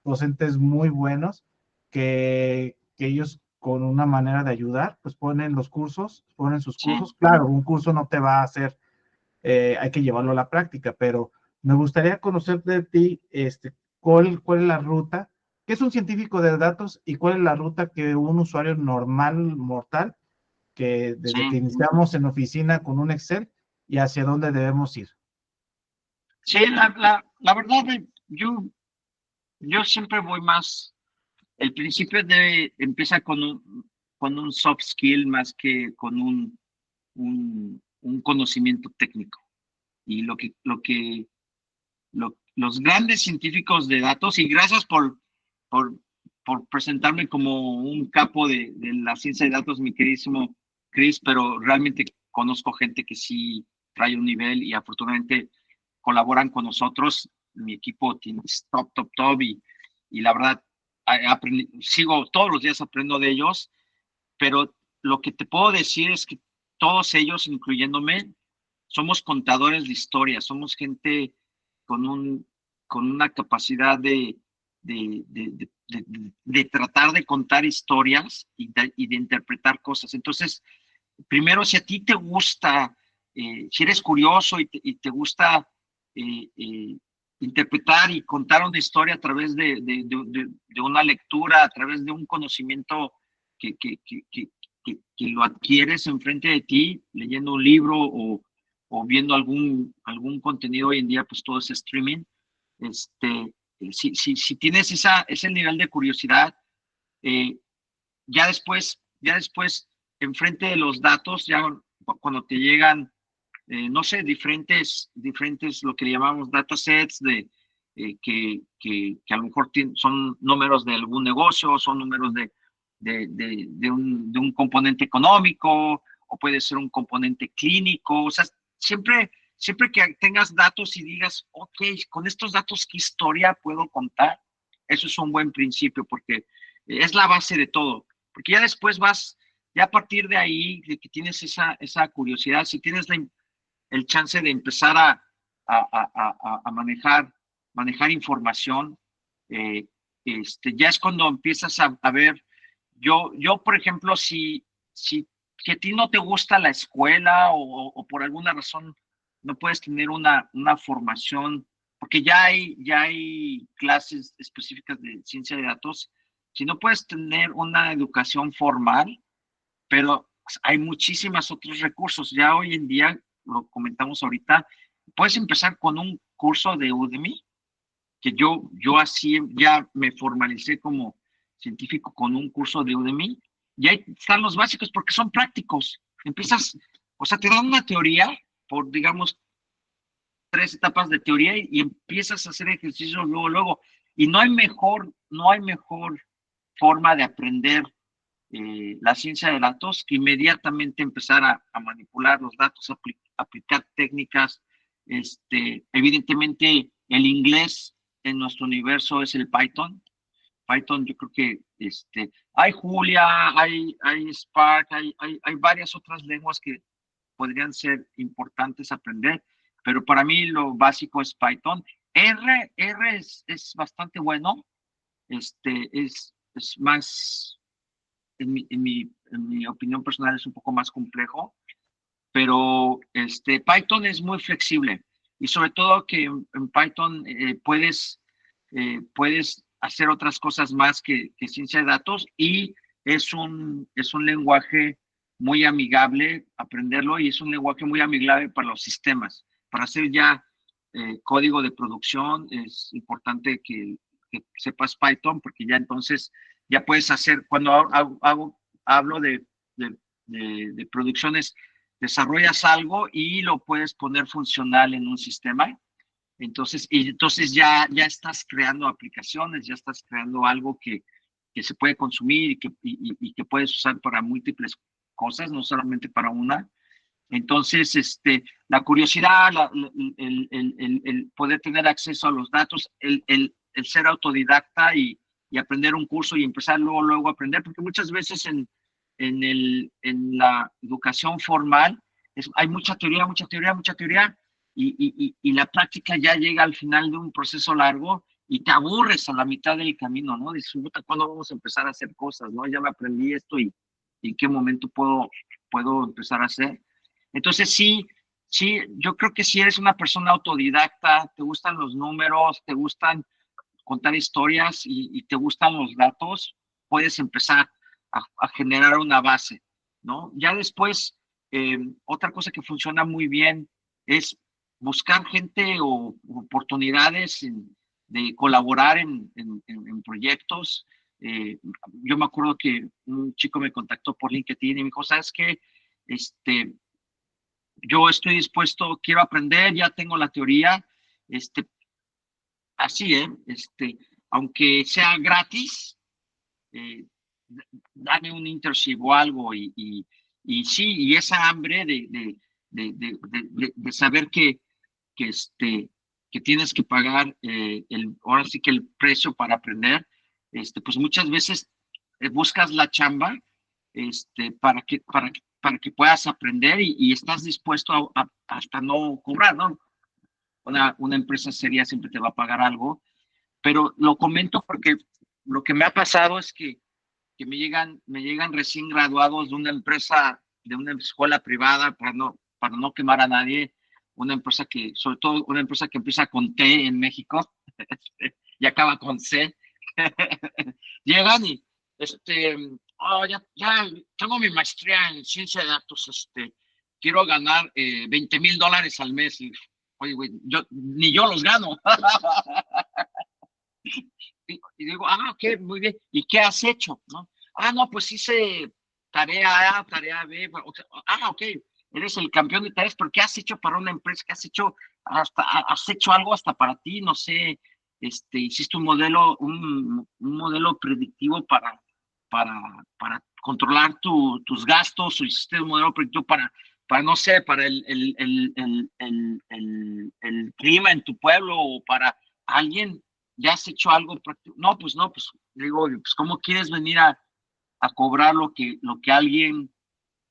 docentes muy buenos que ellos con una manera de ayudar, pues ponen sus cursos. Claro, un curso no te va a hacer, hay que llevarlo a la práctica, pero me gustaría conocer de ti, cuál es la ruta, qué es un científico de datos y cuál es la ruta que un usuario normal, mortal, que desde que iniciamos en oficina con un Excel y hacia dónde debemos ir. Sí, la verdad, yo siempre voy más, el principio empieza con un soft skill más que con un conocimiento técnico. Y los grandes científicos de datos, y gracias por presentarme como un capo de la ciencia de datos, mi queridísimo Chris, pero realmente conozco gente que sí trae un nivel y afortunadamente colaboran con nosotros. Mi equipo es top, y la verdad, sigo todos los días aprendiendo de ellos, pero lo que te puedo decir es que todos ellos, incluyéndome, somos contadores de historias, somos gente con una capacidad de tratar de contar historias y de interpretar cosas. Entonces, primero, si a ti te gusta, si eres curioso y te gusta interpretar y contar una historia a través de una lectura, a través de un conocimiento que lo adquieres enfrente de ti, leyendo un libro o viendo algún contenido. Hoy en día, pues todo es streaming. Si tienes ese nivel de curiosidad, ya después, enfrente de los datos, ya cuando te llegan, no sé, diferentes, lo que llamamos datasets, que a lo mejor son números de algún negocio, son números de un componente económico, o puede ser un componente clínico. O sea, siempre que tengas datos y digas, ok, con estos datos, ¿qué historia puedo contar? Eso es un buen principio, porque es la base de todo. Porque ya después ya a partir de ahí, de que tienes esa curiosidad, si tienes el chance de empezar a manejar información, ya es cuando empiezas a ver. Yo, por ejemplo, si que a ti no te gusta la escuela o por alguna razón no puedes tener una formación, porque ya hay clases específicas de ciencia de datos, si no puedes tener una educación formal, pero hay muchísimos otros recursos. Ya hoy en día, lo comentamos ahorita, puedes empezar con un curso de Udemy, que yo así ya me formalicé como científico con un curso de Udemy, y ahí están los básicos porque son prácticos. Empiezas, o sea, te dan una teoría por, digamos, 3 etapas de teoría y empiezas a hacer ejercicios luego. Y no hay mejor forma de aprender la ciencia de datos que inmediatamente empezar a manipular los datos, aplicar técnicas. Evidentemente, el inglés en nuestro universo es el Python. Python, yo creo que hay Julia, hay Spark, hay varias otras lenguas que podrían ser importantes aprender, pero para mí lo básico es Python. R es bastante bueno, es más, en mi opinión personal, es un poco más complejo, pero Python es muy flexible y sobre todo que en Python puedes hacer otras cosas más que ciencia de datos y es un lenguaje muy amigable aprenderlo y es un lenguaje muy amigable para los sistemas. Para hacer ya código de producción es importante que sepas Python porque ya entonces ya puedes hacer, cuando hablo de producciones, desarrollas algo y lo puedes poner funcional en un sistema. Entonces ya estás creando aplicaciones, ya estás creando algo que se puede consumir y que puedes usar para múltiples cosas, no solamente para una. Entonces, la curiosidad, el poder tener acceso a los datos, el ser autodidacta y aprender un curso y empezar luego a aprender, porque muchas veces en la educación formal hay mucha teoría, y la práctica ya llega al final de un proceso largo y te aburres a la mitad del camino, ¿no? Dices, ¿cuándo vamos a empezar a hacer cosas, no? Ya me aprendí esto y en qué momento puedo empezar a hacer. Entonces, sí, yo creo que si eres una persona autodidacta, te gustan los números, te gustan contar historias y te gustan los datos, puedes empezar a generar una base, ¿no? Ya después, otra cosa que funciona muy bien es buscar gente o oportunidades de colaborar en proyectos. Yo me acuerdo que un chico me contactó por LinkedIn y me dijo, ¿sabes qué? Yo estoy dispuesto, quiero aprender, ya tengo la teoría, así, aunque sea gratis, dame un internship o algo y sí, y esa hambre de saber que tienes que pagar ahora sí que el precio para aprender, pues muchas veces buscas la chamba para que puedas aprender y estás dispuesto a hasta no cobrar, ¿no? Una empresa seria siempre te va a pagar algo, pero lo comento porque lo que me ha pasado es que me llegan recién graduados de una empresa, de una escuela privada, para no quemar a nadie, sobre todo una empresa que empieza con T en México y acaba con C. Llegan y, ya tengo mi maestría en ciencia de datos, quiero ganar $20,000 al mes. Y, oye, güey, ni yo los gano. Y digo, ok, muy bien. ¿Y qué has hecho? ¿No? No, pues hice tarea A, tarea B. Ok, eres el campeón de tareas, pero ¿qué has hecho para una empresa? ¿Qué has hecho? ¿Has hecho algo hasta para ti? No sé, hiciste un modelo predictivo para controlar tus gastos, o hiciste un modelo predictivo para no sé, para el clima en tu pueblo o para alguien. ¿Ya has hecho algo práctico? No, pues digo, pues ¿cómo quieres venir a cobrar lo que alguien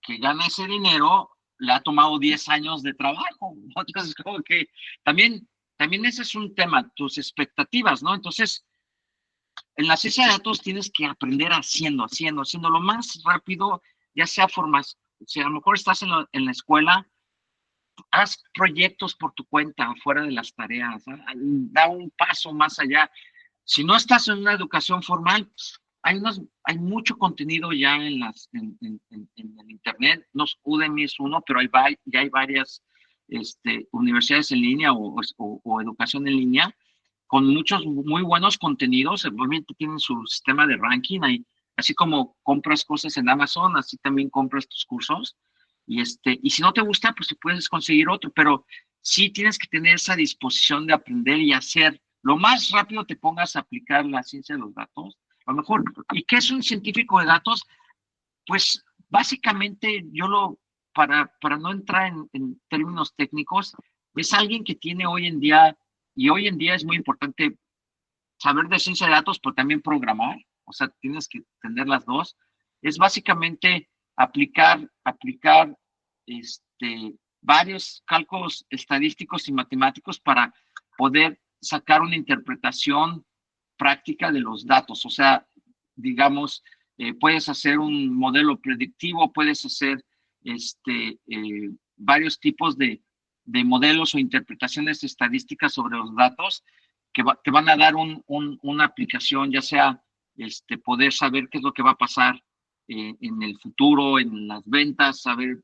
que gana ese dinero le ha tomado 10 años de trabajo? Entonces, como que también ese es un tema, tus expectativas, ¿no? Entonces, en la ciencia de datos tienes que aprender haciendo lo más rápido, ya sea formas, si a lo mejor estás en la escuela, haz proyectos por tu cuenta, fuera de las tareas, da un paso más allá. Si no estás en una educación formal, hay mucho contenido ya en el internet. Udemy es uno, pero ya hay varias universidades en línea o educación en línea, con muchos muy buenos contenidos. Obviamente tienen su sistema de ranking, así como compras cosas en Amazon, así también compras tus cursos. Y si no te gusta, pues te puedes conseguir otro, pero sí tienes que tener esa disposición de aprender y hacer. Lo más rápido te pongas a aplicar la ciencia de los datos, a lo mejor. ¿Y qué es un científico de datos? Pues básicamente para no entrar en términos técnicos, es alguien que tiene hoy en día es muy importante saber de ciencia de datos, pero también programar, o sea, tienes que tener las dos. Es básicamente aplicar varios cálculos estadísticos y matemáticos para poder sacar una interpretación práctica de los datos. O sea, digamos, puedes hacer un modelo predictivo, puedes hacer varios tipos de modelos o interpretaciones estadísticas sobre los datos que te van a dar una aplicación, ya sea poder saber qué es lo que va a pasar en el futuro, en las ventas, saber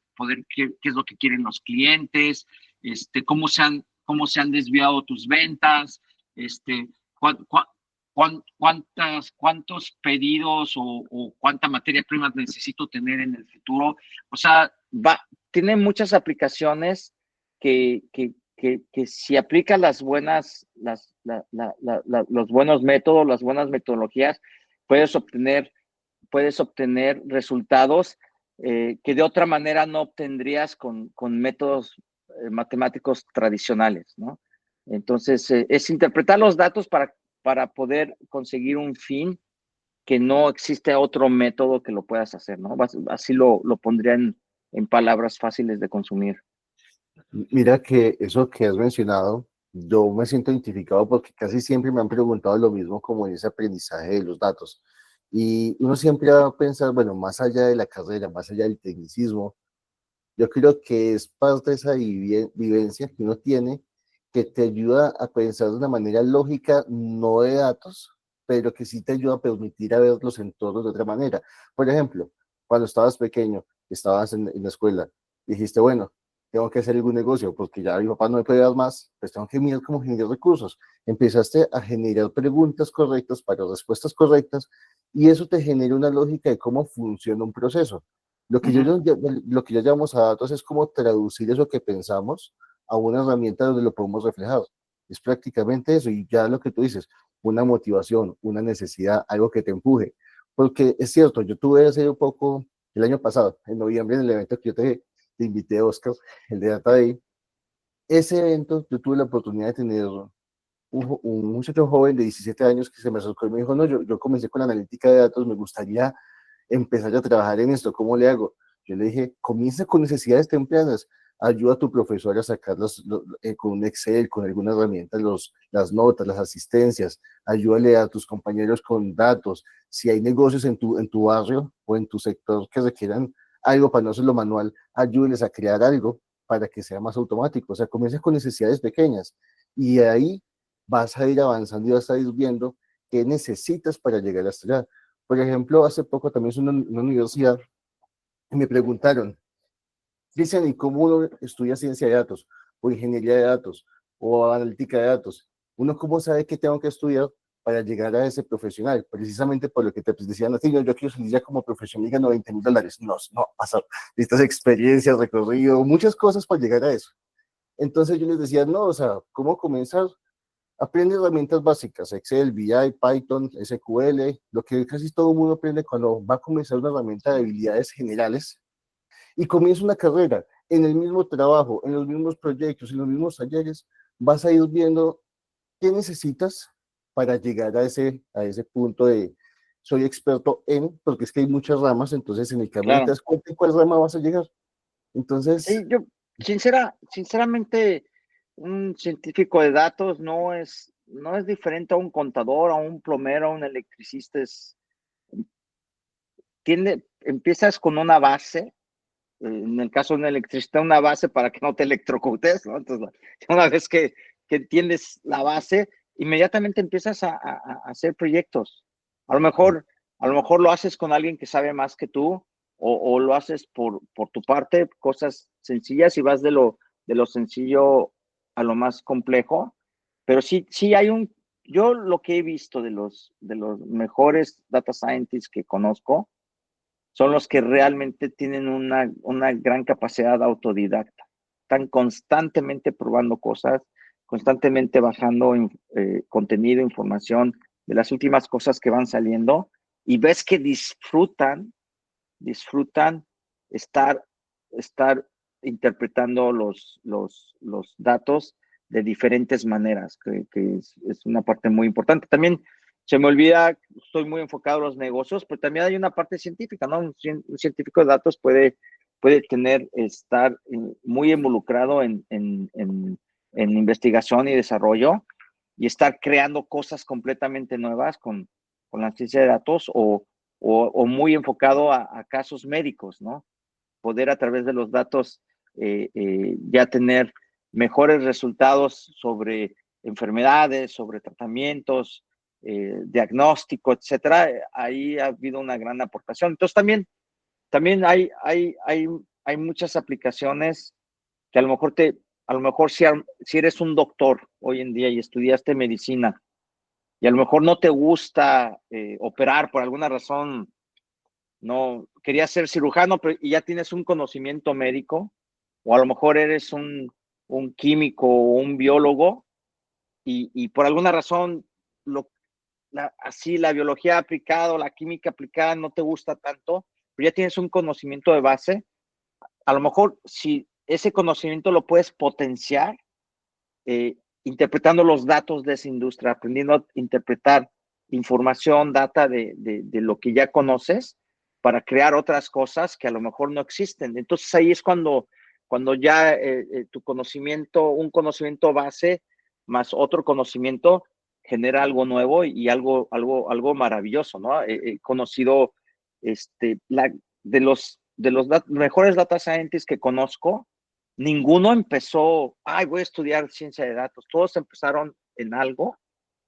qué es lo que quieren los clientes, cómo se han desviado tus ventas, cuántos pedidos o cuánta materia prima necesito tener en el futuro. O sea, tiene muchas aplicaciones que si aplicas los buenos métodos, las buenas metodologías, puedes obtener resultados que de otra manera no obtendrías con métodos matemáticos tradicionales, ¿no? Entonces, es interpretar los datos para poder conseguir un fin que no existe otro método que lo puedas hacer, ¿no? Así lo pondría en palabras fáciles de consumir. Mira que eso que has mencionado, yo me siento identificado porque casi siempre me han preguntado lo mismo como en ese aprendizaje de los datos. Y uno siempre va a pensar, bueno, más allá de la carrera, más allá del tecnicismo, yo creo que es parte de esa vivencia que uno tiene que te ayuda a pensar de una manera lógica, no de datos, pero que sí te ayuda a permitir a ver los entornos de otra manera. Por ejemplo, cuando estabas pequeño, estabas en la escuela, dijiste, bueno, tengo que hacer algún negocio porque ya mi papá no me puede dar más, pues tengo que mirar cómo generar recursos. Empezaste a generar preguntas correctas para respuestas correctas y eso te genera una lógica de cómo funciona un proceso. Lo que, lo que ya llamamos a datos es cómo traducir eso que pensamos a una herramienta donde lo podemos reflejar. Es prácticamente eso, y ya lo que tú dices, una motivación, una necesidad, algo que te empuje. Porque es cierto, yo tuve hace un poco, el año pasado, en noviembre, en el evento que yo te invité, Oscar, el de Data Day, ese evento yo tuve la oportunidad de tener un muchacho joven de 17 años que se me acercó y me dijo, no, yo comencé con analítica de datos, me gustaría empezar a trabajar en esto, ¿cómo le hago? Yo le dije, comienza con necesidades tempranas, ayuda a tu profesor a sacarlas con un Excel, con alguna herramienta, las notas, las asistencias, ayúdale a tus compañeros con datos, si hay negocios en tu barrio o en tu sector que requieran algo para no hacerlo manual, ayúdenles a crear algo para que sea más automático, o sea, comienza con necesidades pequeñas y de ahí vas a ir avanzando y vas a ir viendo qué necesitas para llegar hasta allá. Por ejemplo, hace poco también es una universidad y me preguntaron, dicen, ¿y cómo uno estudia ciencia de datos, o ingeniería de datos, o analítica de datos? ¿Uno cómo sabe qué tengo que estudiar para llegar a ese profesional? Precisamente por lo que te decían a ti, yo quiero salir ya como profesional y ganar $20,000. No, pasa, estas experiencias, recorrido, muchas cosas para llegar a eso. Entonces yo les decía, no, o sea, ¿cómo comenzar? Aprende herramientas básicas, Excel, BI, Python, SQL, lo que casi todo el mundo aprende cuando va a comenzar una herramienta de habilidades generales y comienza una carrera en el mismo trabajo, en los mismos proyectos, en los mismos talleres, vas a ir viendo qué necesitas para llegar a ese punto de soy experto en, porque es que hay muchas ramas, entonces en el camino Claro. te das cuenta en cuál rama vas a llegar. Entonces... Sí, yo sinceramente, un científico de datos no es diferente a un contador, a un plomero, a un electricista. Empiezas con una base, en el caso de un electricista, una base para que no te electrocutes, ¿no? Entonces, una vez que entiendes la base, inmediatamente empiezas a hacer proyectos. A lo mejor lo haces con alguien que sabe más que tú, o lo haces por tu parte, cosas sencillas, y vas de lo de lo sencillo a lo más complejo, pero sí yo lo que he visto de los mejores data scientists que conozco son los que realmente tienen una gran capacidad autodidacta. Están constantemente probando cosas, constantemente bajando contenido, información de las últimas cosas que van saliendo, y ves que disfrutan estar interpretando los datos de diferentes maneras, que es una parte muy importante. También se me olvida, estoy muy enfocado en los negocios, pero también hay una parte científica, ¿no? Un científico de datos puede estar muy involucrado en investigación y desarrollo, y estar creando cosas completamente nuevas con la ciencia de datos, o muy enfocado a casos médicos, ¿no? Poder a través de los datos ya tener mejores resultados sobre enfermedades, sobre tratamientos, diagnóstico, etcétera. Ahí ha habido una gran aportación. Entonces también hay muchas aplicaciones que a lo mejor si eres un doctor hoy en día y estudiaste medicina, y a lo mejor no te gusta operar por alguna razón, no querías ser cirujano, pero y ya tienes un conocimiento médico, o a lo mejor eres un químico o un biólogo, y por alguna razón así la biología aplicada o la química aplicada no te gusta tanto, pero ya tienes un conocimiento de base. A lo mejor si ese conocimiento lo puedes potenciar interpretando los datos de esa industria, aprendiendo a interpretar información, data de lo que ya conoces, para crear otras cosas que a lo mejor no existen. Entonces ahí es cuando ya tu conocimiento, un conocimiento base más otro conocimiento, genera algo nuevo y algo maravilloso, ¿no? He conocido de los mejores data scientists que conozco. Ninguno empezó, voy a estudiar ciencia de datos. Todos empezaron en algo: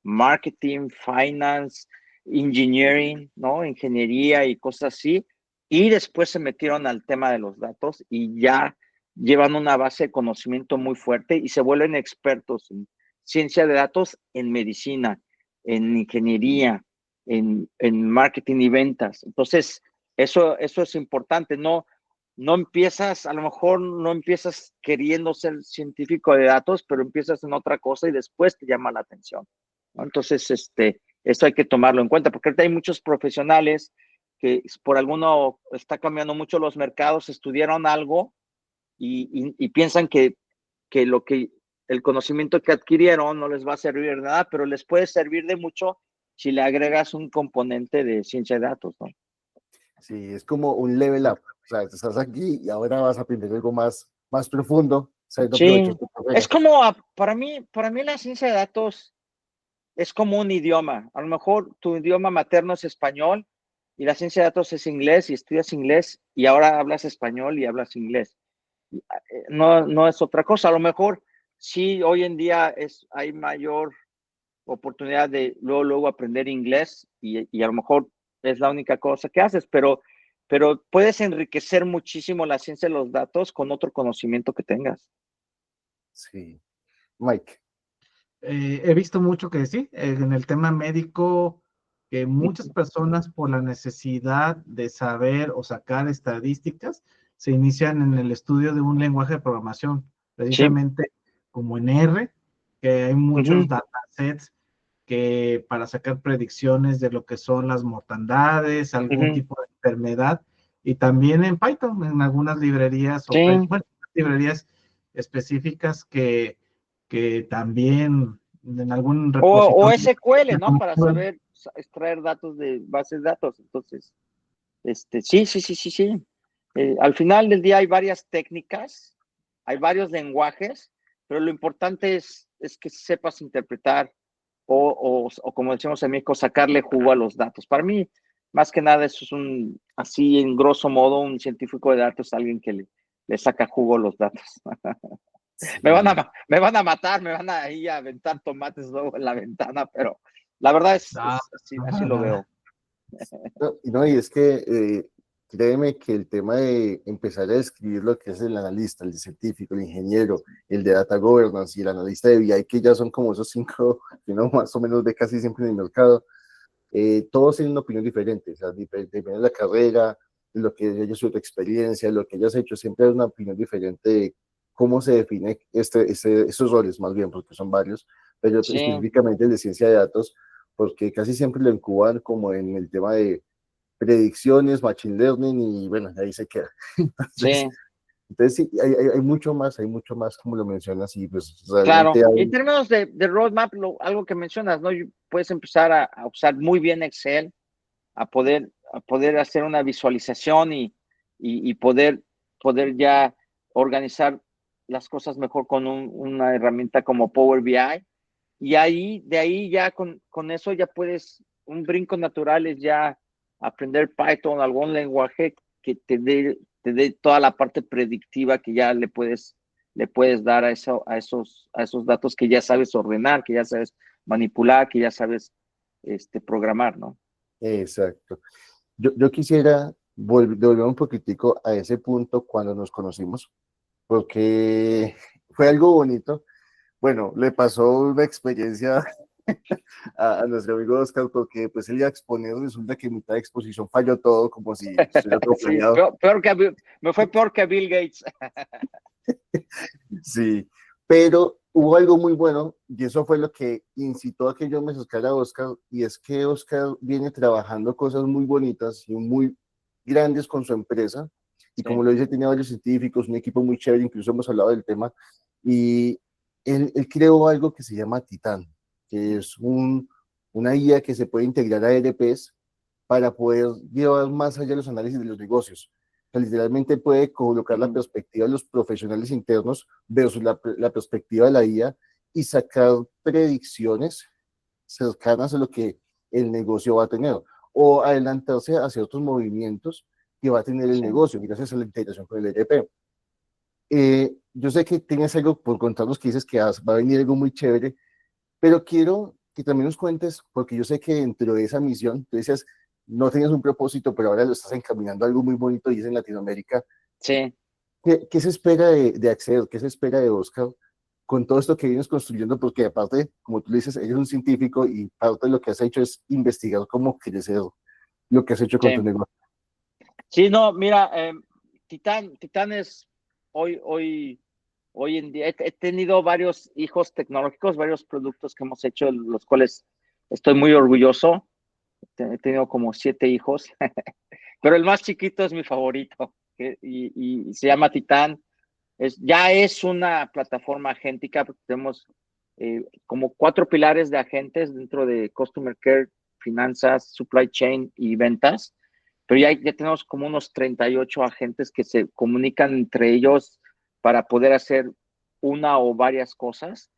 marketing, finance, engineering, ¿no? Ingeniería y cosas así. Y después se metieron al tema de los datos y ya llevan una base de conocimiento muy fuerte y se vuelven expertos en ciencia de datos, en medicina, en ingeniería, en marketing y ventas. Entonces, eso es importante. No empiezas, a lo mejor no empiezas queriendo ser científico de datos, pero empiezas en otra cosa y después te llama la atención, ¿no? Entonces, esto hay que tomarlo en cuenta, porque ahorita hay muchos profesionales que por alguno está cambiando mucho los mercados, estudiaron algo y piensan que el conocimiento que adquirieron no les va a servir de nada, pero les puede servir de mucho si le agregas un componente de ciencia de datos, ¿no? Sí, es como un level up. O sea, estás aquí y ahora vas a aprender algo más profundo. Sí, es como, para mí la ciencia de datos es como un idioma. A lo mejor tu idioma materno es español y la ciencia de datos es inglés, y estudias inglés y ahora hablas español y hablas inglés. No es otra cosa. A lo mejor sí, hoy en día hay mayor oportunidad de luego aprender inglés, y a lo mejor es la única cosa que haces, pero puedes enriquecer muchísimo la ciencia de los datos con otro conocimiento que tengas. Sí. Mike. He visto mucho que sí, en el tema médico, que muchas personas, por la necesidad de saber o sacar estadísticas, se inician en el estudio de un lenguaje de programación, precisamente como en R, que hay muchos datasets que para sacar predicciones de lo que son las mortandades, algún tipo de enfermedad, y también en Python, en algunas librerías, librerías específicas que también en algún repositorio. O SQL, ¿no? Para saber extraer datos de bases de datos. Entonces, sí. Al final del día hay varias técnicas, hay varios lenguajes, pero lo importante es que sepas interpretar o como decimos en México, sacarle jugo a los datos. Para mí, más que nada, eso es así en grosso modo, un científico de datos, alguien que le saca jugo a los datos. Sí. Me van a matar, me van a ir a aventar tomates luego en la ventana, pero la verdad es así lo veo. No, y es que créeme que el tema de empezar a describir lo que es el analista, el científico, el ingeniero, el de data governance y el analista de BI, que ya son como esos cinco que uno más o menos ve casi siempre en el mercado, todos tienen una opinión diferente, o sea, depende de la carrera, de lo que haya sido tu experiencia, lo que hayas hecho, siempre hay una opinión diferente de cómo se define estos roles, más bien, porque son varios, pero Sí, específicamente el de ciencia de datos, porque casi siempre lo incuban como en el tema de predicciones, machine learning, y bueno, ahí se queda. Entonces, sí, entonces sí, hay mucho más, como lo mencionas, y pues claro. realmente Y en hay, términos de roadmap, algo que mencionas, ¿no? Puedes empezar a usar muy bien Excel, a poder hacer una visualización y poder ya organizar las cosas mejor con una herramienta como Power BI. Y de ahí ya con eso ya puedes, un brinco natural es ya aprender Python, algún lenguaje que te dé toda la parte predictiva que ya le puedes dar a esos datos que ya sabes ordenar, que ya sabes manipular, que ya sabes programar, ¿no? exacto. Yo quisiera devolver un poquitico a ese punto cuando nos conocimos, porque fue algo bonito. Bueno, le pasó una experiencia a nuestro amigo Oscar, porque pues él iba a exponer, resulta que en mitad de exposición falló todo, como si estuviera todo Sí, planeado. me fue peor que a Bill Gates. Sí, pero hubo algo muy bueno y eso fue lo que incitó a que yo me acercara a Oscar, y es que Oscar viene trabajando cosas muy bonitas y muy grandes con su empresa, y como Sí, lo dice, tiene varios científicos, un equipo muy chévere, incluso hemos hablado del tema, y él creó algo que se llama Titán, que es una IA que se puede integrar a ERPs para poder llevar más allá los análisis de los negocios. O sea, literalmente puede colocar la ujú, perspectiva de los profesionales internos versus la perspectiva de la IA y sacar predicciones cercanas a lo que el negocio va a tener, o adelantarse a ciertos movimientos que va a tener el sí. negocio gracias a la integración con el ERP. Yo sé que tienes algo por contarnos, que dices que va a venir algo muy chévere, pero quiero que también nos cuentes, porque yo sé que dentro de esa misión, tú decías, no tenías un propósito, pero ahora lo estás encaminando a algo muy bonito y es en Latinoamérica. Sí. ¿Qué se espera de Acceder? ¿Qué se espera de Oscar con todo esto que vienes construyendo? Porque aparte, como tú dices, eres un científico y parte de lo que has hecho es investigar cómo crecer lo que has hecho con tu Sí, negocio. sí, no, mira, Titán es hoy en día, he tenido varios hijos tecnológicos, varios productos que hemos hecho, los cuales estoy muy orgulloso. He tenido como 7 hijos, pero el más chiquito es mi favorito, y se llama Titán. Ya es una plataforma agéntica, porque tenemos como 4 pilares de agentes dentro de Customer Care, finanzas, supply chain y ventas, pero ya tenemos como unos 38 agentes que se comunican entre ellos para poder hacer una o varias cosas.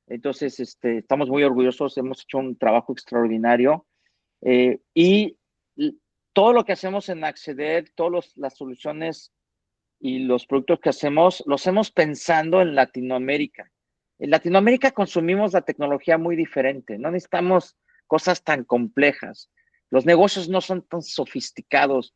Entonces, estamos muy orgullosos, hemos hecho un trabajo extraordinario, y todo lo que hacemos en Acceder, todas las soluciones y los productos que hacemos, los hacemos pensando en Latinoamérica. En Latinoamérica consumimos la tecnología muy diferente, no necesitamos cosas tan complejas. Los negocios no son tan sofisticados.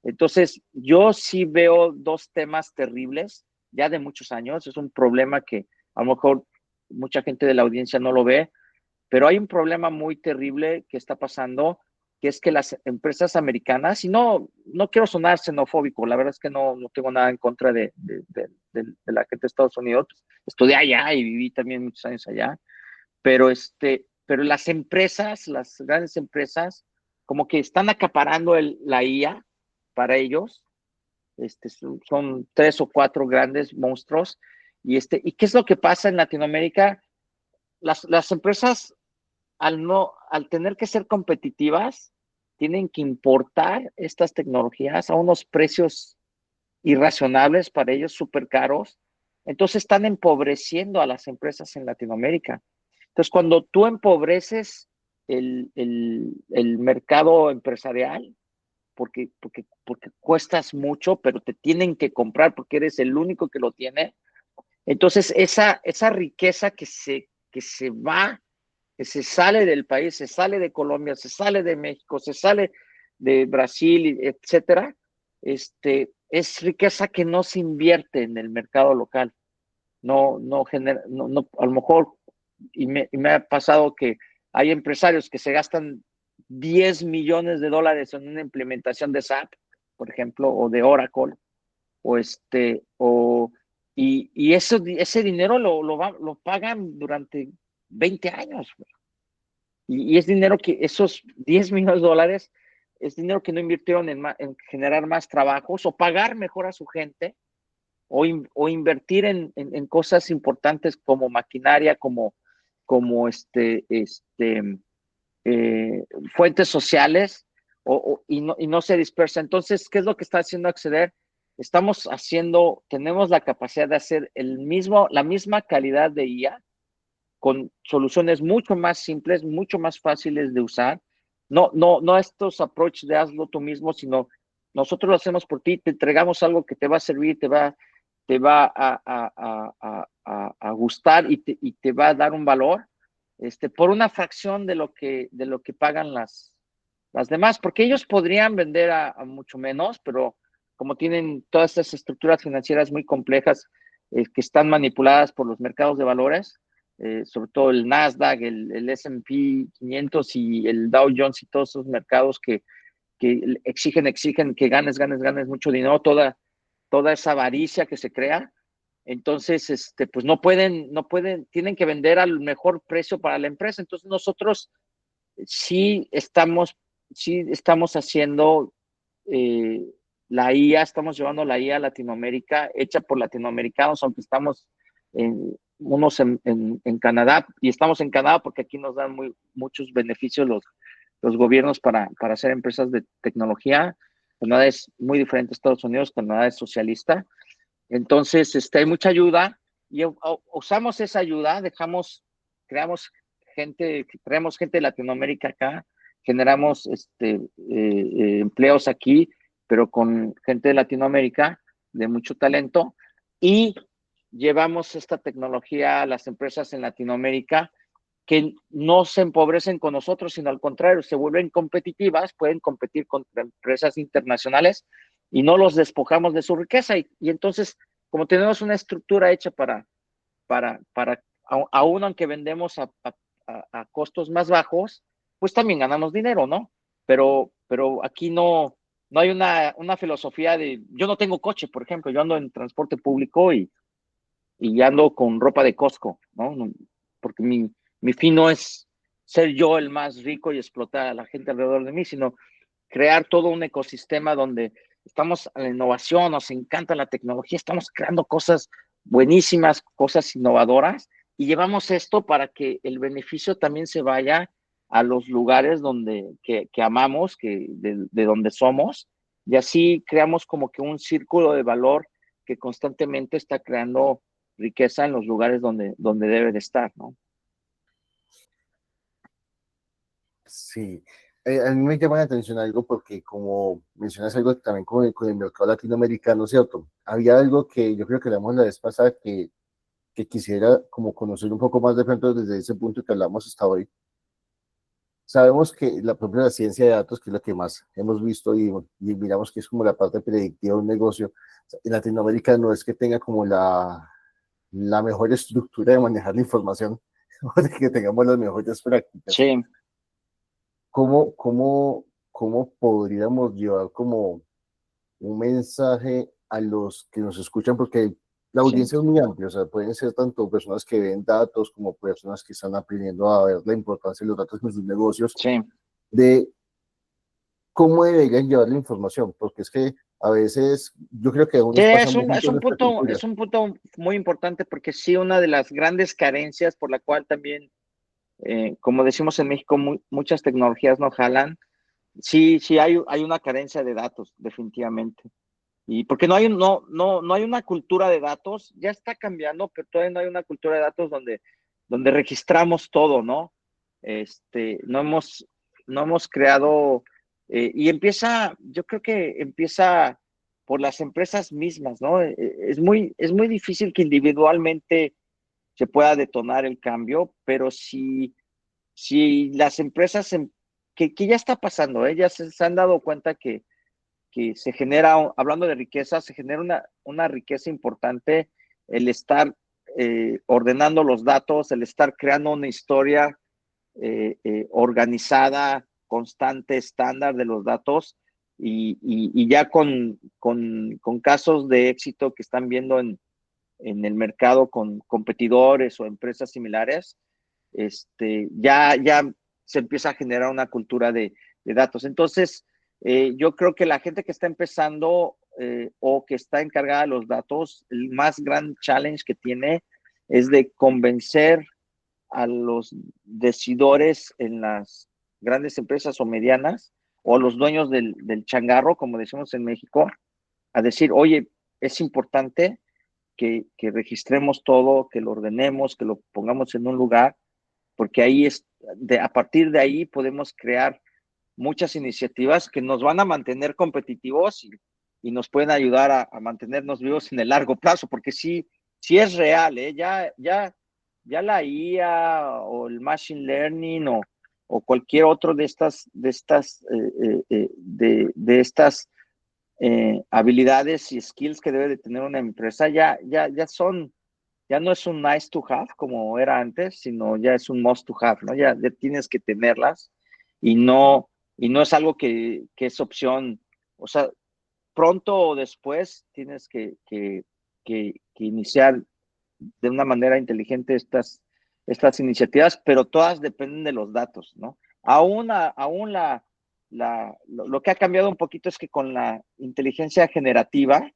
Entonces, yo sí veo dos temas terribles ya de muchos años. Es un problema que a lo mejor mucha gente de la audiencia no lo ve, pero hay un problema muy terrible que está pasando, que es que las empresas americanas, y no quiero sonar xenofóbico, la verdad es que no tengo nada en contra de la gente de Estados Unidos, estudié allá y viví también muchos años allá, pero las empresas, las grandes empresas, como que están acaparando la IA para ellos. Son 3 o 4 grandes monstruos. ¿Y qué es lo que pasa en Latinoamérica? Las empresas, al tener que ser competitivas, tienen que importar estas tecnologías a unos precios irracionables para ellos, súper caros. Entonces están empobreciendo a las empresas en Latinoamérica. Entonces, cuando tú empobreces el mercado empresarial, porque cuestas mucho, pero te tienen que comprar porque eres el único que lo tiene, entonces esa riqueza que se va, que se sale del país, se sale de Colombia, se sale de México, se sale de Brasil, etcétera, es riqueza que no se invierte en el mercado local. No genera, a lo mejor, y me ha pasado que hay empresarios que se gastan 10 millones de dólares en una implementación de SAP, por ejemplo, o de Oracle, o y ese dinero lo pagan durante 20 años. Y es dinero que esos 10 millones de dólares es dinero que no invirtieron en generar más trabajos o pagar mejor a su gente o invertir en cosas importantes como maquinaria, como fuentes sociales y no se dispersa. Entonces, ¿qué es lo que está haciendo Acceder? Tenemos la capacidad de hacer la misma calidad de IA con soluciones mucho más simples, mucho más fáciles de usar. No estos approach de hazlo tú mismo, sino nosotros lo hacemos por ti, te entregamos algo que te va a servir, te va a gustar y te va a dar un valor por una fracción de lo que pagan las demás, porque ellos podrían vender a mucho menos, pero como tienen todas estas estructuras financieras muy complejas que están manipuladas por los mercados de valores, sobre todo el Nasdaq, el S&P 500 y el Dow Jones y todos esos mercados que exigen que ganes mucho dinero, toda esa avaricia que se crea. Entonces, pues no pueden, tienen que vender al mejor precio para la empresa. Entonces nosotros sí estamos haciendo eh, la IA, estamos llevando la IA a Latinoamérica, hecha por latinoamericanos, aunque estamos unos en Canadá, y estamos en Canadá porque aquí nos dan muchos beneficios los gobiernos para hacer empresas de tecnología. Canadá es muy diferente a Estados Unidos, Canadá es socialista. Entonces, hay mucha ayuda y usamos esa ayuda, traemos gente de Latinoamérica acá, generamos empleos aquí, pero con gente de Latinoamérica de mucho talento y llevamos esta tecnología a las empresas en Latinoamérica que no se empobrecen con nosotros, sino al contrario, se vuelven competitivas, pueden competir contra empresas internacionales y no los despojamos de su riqueza. Y entonces, como tenemos una estructura hecha aún aunque vendemos a costos más bajos, pues también ganamos dinero, ¿no? Pero aquí no hay una filosofía yo no tengo coche, por ejemplo, yo ando en transporte público y ando con ropa de Costco, ¿no? Porque mi fin no es ser yo el más rico y explotar a la gente alrededor de mí, sino crear todo un ecosistema donde estamos en la innovación, nos encanta la tecnología, estamos creando cosas buenísimas, cosas innovadoras, y llevamos esto para que el beneficio también se vaya a los lugares que amamos, de donde somos, y así creamos como que un círculo de valor que constantemente está creando riqueza en los lugares donde debe de estar, ¿no? Sí, a mí me llama la atención algo porque como mencionas algo también con el mercado latinoamericano, ¿cierto? Había algo que yo creo que hablamos la vez pasada que quisiera como conocer un poco más de pronto desde ese punto que hablamos hasta hoy. Sabemos que la propia ciencia de datos, que es lo que más hemos visto y miramos que es como la parte predictiva de un negocio, en Latinoamérica no es que tenga como la mejor estructura de manejar la información, o de que tengamos las mejores prácticas. Sí. ¿Cómo podríamos llevar como un mensaje a los que nos escuchan? Porque la audiencia es muy amplia, o sea, pueden ser tanto personas que ven datos como personas que están aprendiendo a ver la importancia de los datos en sus negocios, Sí. de cómo deberían llevar la información, porque es que a veces yo creo que aún Sí, nos pasa es mucho en nuestra cultura. es un punto muy importante porque sí, una de las grandes carencias por la cual también, como decimos en México, muchas tecnologías no jalan. Sí, hay una carencia de datos, definitivamente. Y porque no hay una cultura de datos, ya está cambiando, pero todavía no hay una cultura de datos donde registramos todo, ¿no? No hemos creado, yo creo que empieza por las empresas mismas, ¿no? Es muy difícil que individualmente se pueda detonar el cambio, pero si las empresas que ya está pasando, ya se han dado cuenta que se genera, hablando de riqueza, se genera una riqueza importante el estar ordenando los datos, el estar creando una historia organizada, constante, estándar de los datos y ya con casos de éxito que están viendo en el mercado con competidores o empresas similares, ya se empieza a generar una cultura de datos. Entonces, yo creo que la gente que está empezando o que está encargada de los datos, el más gran challenge que tiene es de convencer a los decidores en las grandes empresas o medianas, o a los dueños del changarro, como decimos en México, a decir, oye, es importante que registremos todo, que lo ordenemos, que lo pongamos en un lugar, porque ahí a partir de ahí podemos crear muchas iniciativas que nos van a mantener competitivos y nos pueden ayudar a mantenernos vivos en el largo plazo, porque sí es real, ya la IA o el Machine Learning o cualquier otro de estas habilidades y skills que debe de tener una empresa, ya no es un nice to have como era antes, sino ya es un must to have, ¿no? Ya tienes que tenerlas y no es algo que es opción, o sea, pronto o después tienes que iniciar de una manera inteligente estas iniciativas, pero todas dependen de los datos, ¿no? Aún lo que ha cambiado un poquito es que con la inteligencia generativa,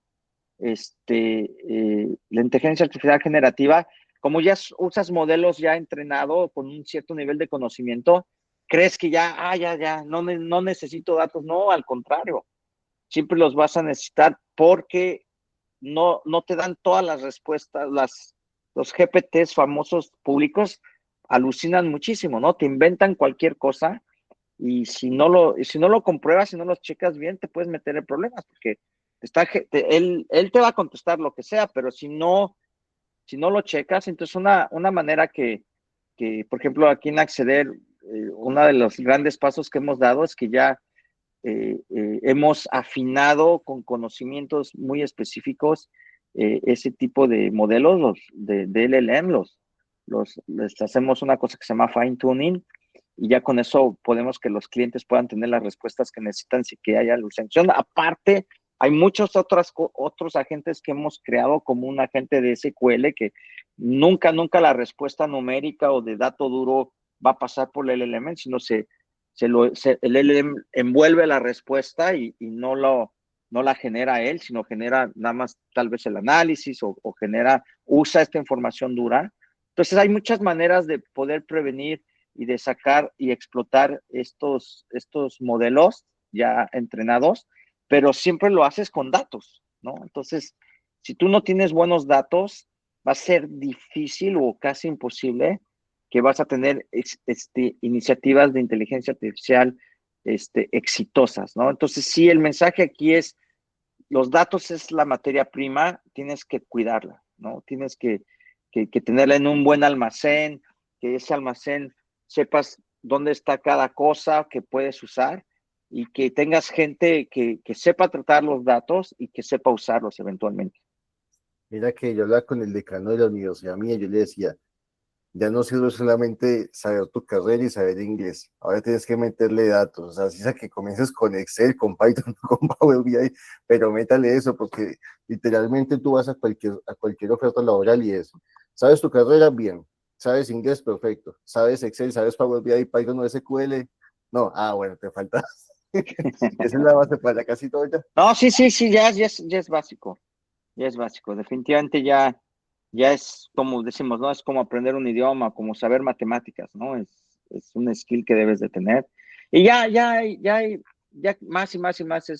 la inteligencia artificial generativa, como ya usas modelos ya entrenados con un cierto nivel de conocimiento, crees que ya, no necesito datos. No, al contrario, siempre los vas a necesitar porque no te dan todas las respuestas. Los GPTs famosos públicos alucinan muchísimo, ¿no? Te inventan cualquier cosa y si no lo compruebas, si no los checas bien, te puedes meter en problemas porque él te va a contestar lo que sea, pero si no lo checas, entonces una manera que, por ejemplo, aquí en Acceder, uno de los grandes pasos que hemos dado es que ya hemos afinado con conocimientos muy específicos ese tipo de modelos, los de LLM, les hacemos una cosa que se llama fine tuning y ya con eso podemos que los clientes puedan tener las respuestas que necesitan sin que haya alucinación. Aparte, hay muchos otros agentes que hemos creado, como un agente de SQL que nunca la respuesta numérica o de dato duro va a pasar por el LLM, sino el LLM envuelve la respuesta y no la genera él, sino genera nada más tal vez el análisis o usa esta información dura. Entonces hay muchas maneras de poder prevenir y de sacar y explotar estos modelos ya entrenados, pero siempre lo haces con datos, ¿no? Entonces, si tú no tienes buenos datos, va a ser difícil o casi imposible que vas a tener iniciativas de inteligencia artificial exitosas, ¿no? Entonces, sí, el mensaje aquí es, los datos es la materia prima, tienes que cuidarla, ¿no? Tienes que tenerla en un buen almacén, que ese almacén sepas dónde está cada cosa que puedes usar y que tengas gente que sepa tratar los datos y que sepa usarlos eventualmente. Mira que yo hablaba con el decano de la universidad mía, yo le decía, ya no sirve solamente saber tu carrera y saber inglés, ahora tienes que meterle datos, o sea, así sea que comiences con Excel, con Python, con Power BI, pero métale eso, porque literalmente tú vas a cualquier oferta laboral y es, ¿sabes tu carrera? Bien. ¿Sabes inglés? Perfecto. ¿Sabes Excel? ¿Sabes Power BI, Python o SQL? No, bueno, te falta. Esa es la base para casi todo ya. No, sí, ya es básico. Ya es básico. Definitivamente ya es como decimos, ¿no? Es como aprender un idioma, como saber matemáticas, ¿no? Es un skill que debes de tener. Y ya más y más y más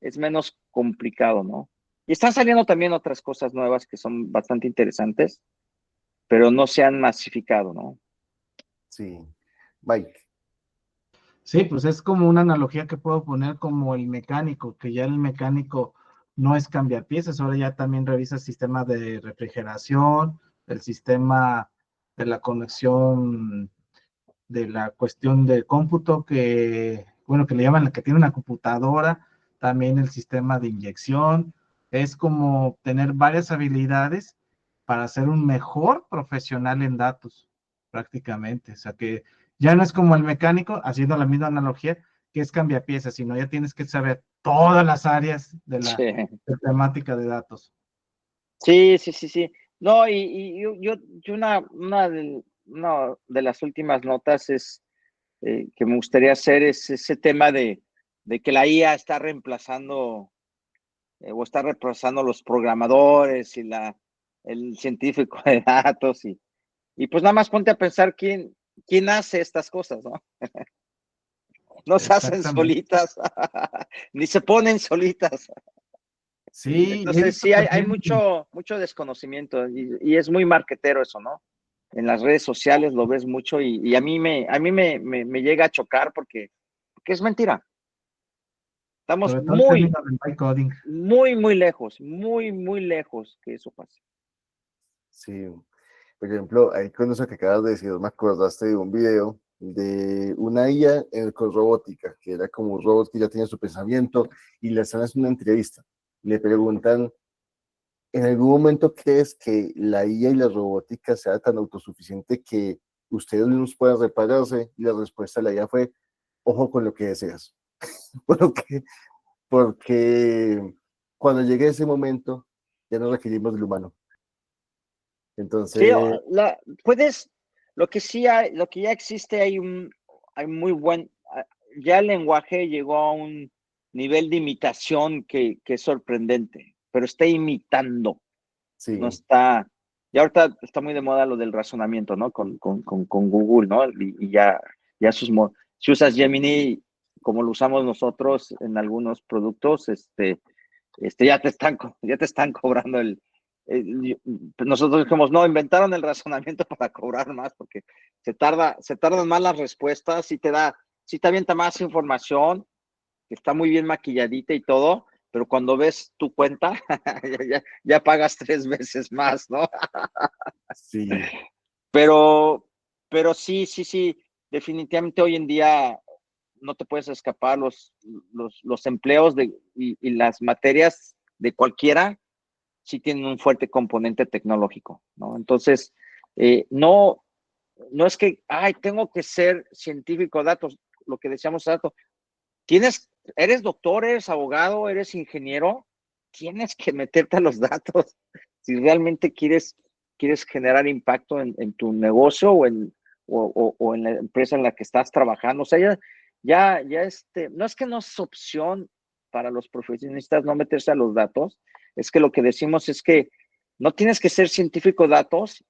es menos complicado, ¿no? Y están saliendo también otras cosas nuevas que son bastante interesantes, pero no se han masificado, ¿no? Sí. Mike. Sí, pues es como una analogía que puedo poner como el mecánico, que ya el mecánico no es cambiar piezas, ahora ya también revisa el sistema de refrigeración, el sistema de la conexión, de la cuestión del cómputo, que, bueno, que le llaman, que tiene una computadora, también el sistema de inyección. Es como tener varias habilidades para ser un mejor profesional en datos, prácticamente. O sea que ya no es como el mecánico, haciendo la misma analogía, que es cambiapiezas, sino ya tienes que saber todas las áreas de la Sí. temática de datos. Sí, sí, sí, sí. No, y yo una de las últimas notas es que me gustaría hacer es ese tema de que la IA está reemplazando o está reemplazando los programadores y el científico de datos y pues nada más ponte a pensar quién hace estas cosas, ¿no? No se hacen Exactamente. solitas, ni se ponen solitas. Sí, he Entonces visto sí, hay también. mucho desconocimiento y es muy marketero eso, ¿no? En las redes sociales lo ves mucho y a mí me llega a chocar porque es mentira. Estamos Sobre todo el muy, término del byte coding. muy lejos que eso pase. Sí, por ejemplo, ahí con eso que acabas de decir, me acordaste de un video de una IA con robótica, que era como un robot que ya tiene su pensamiento y le están haciendo una entrevista. Le preguntan, ¿en algún momento crees que la IA y la robótica sea tan autosuficiente que ustedes mismos puedan repararse? Y la respuesta de la IA fue, ojo con lo que deseas. porque, porque cuando llegue ese momento, ya no requerimos del humano. Sí, Entonces, puedes, lo que sí hay, lo que ya existe, hay muy ya el lenguaje llegó a un nivel de imitación que es sorprendente, pero está imitando, no sí, está, y ahorita está muy de moda lo del razonamiento, ¿no? Con Google, ¿no? Y ya si usas Gemini, como lo usamos nosotros en algunos productos, ya te están cobrando nosotros dijimos, no, inventaron el razonamiento para cobrar más porque se tardan más las respuestas, sí te avienta más información, que está muy bien maquilladita y todo, pero cuando ves tu cuenta, ya pagas 3 veces más, ¿no? sí. Pero, pero sí, sí, sí, definitivamente hoy en día no te puedes escapar los empleos y las materias de cualquiera sí tienen un fuerte componente tecnológico, ¿no? Entonces, no es que, ay, tengo que ser científico de datos, lo que decíamos hace rato, eres doctor, eres abogado, eres ingeniero, tienes que meterte a los datos si realmente quieres generar impacto en tu negocio o en la empresa en la que estás trabajando. O sea, no es que no es opción para los profesionistas no meterse a los datos, es que lo que decimos es que no tienes que ser científico de datos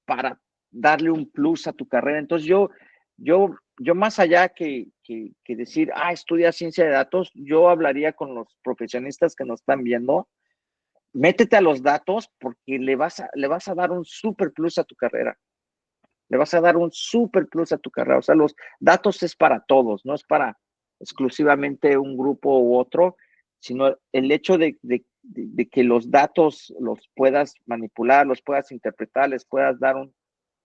para darle un plus a tu carrera. Entonces yo más allá que decir, estudia ciencia de datos, yo hablaría con los profesionistas que nos están viendo, métete a los datos porque le vas a dar un super plus a tu carrera. Le vas a dar un super plus a tu carrera. O sea, los datos es para todos, no es para exclusivamente un grupo u otro, sino el hecho de que los datos los puedas manipular, los puedas interpretar, les puedas dar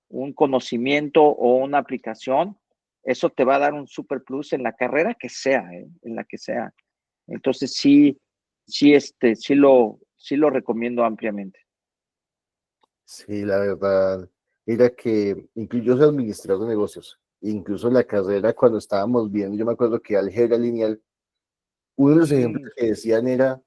un conocimiento o una aplicación, eso te va a dar un super plus en la carrera que sea, en la que sea. Entonces sí lo recomiendo ampliamente. Sí, la verdad, era que incluso yo soy administrador de negocios, incluso en la carrera cuando estábamos viendo, yo me acuerdo que álgebra lineal, uno de los ejemplos Mm, que decían era,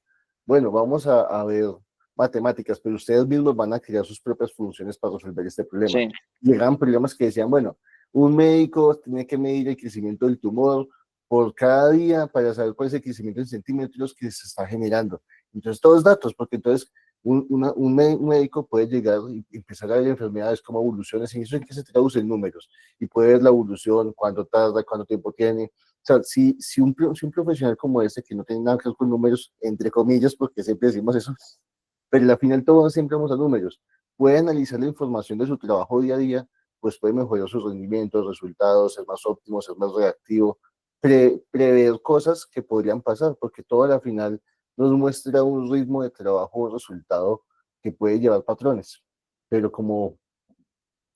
bueno, vamos a ver matemáticas, pero ustedes mismos van a crear sus propias funciones para resolver este problema. sí, Llegaban problemas que decían, bueno, un médico tiene que medir el crecimiento del tumor por cada día para saber cuál es el crecimiento en centímetros que se está generando. Entonces, todos datos, porque entonces un médico puede llegar y empezar a ver enfermedades como evoluciones, y eso en que se traduce en números, y puede ver la evolución, cuánto tarda, cuánto tiempo tiene. O sea, si un profesional como este, que no tiene nada que ver con números, entre comillas, porque siempre decimos eso, pero al final todos siempre vamos a números, puede analizar la información de su trabajo día a día, pues puede mejorar sus rendimientos, resultados, ser más óptimo, ser más reactivo, prever cosas que podrían pasar, porque todo al final nos muestra un ritmo de trabajo o resultado que puede llevar patrones, pero como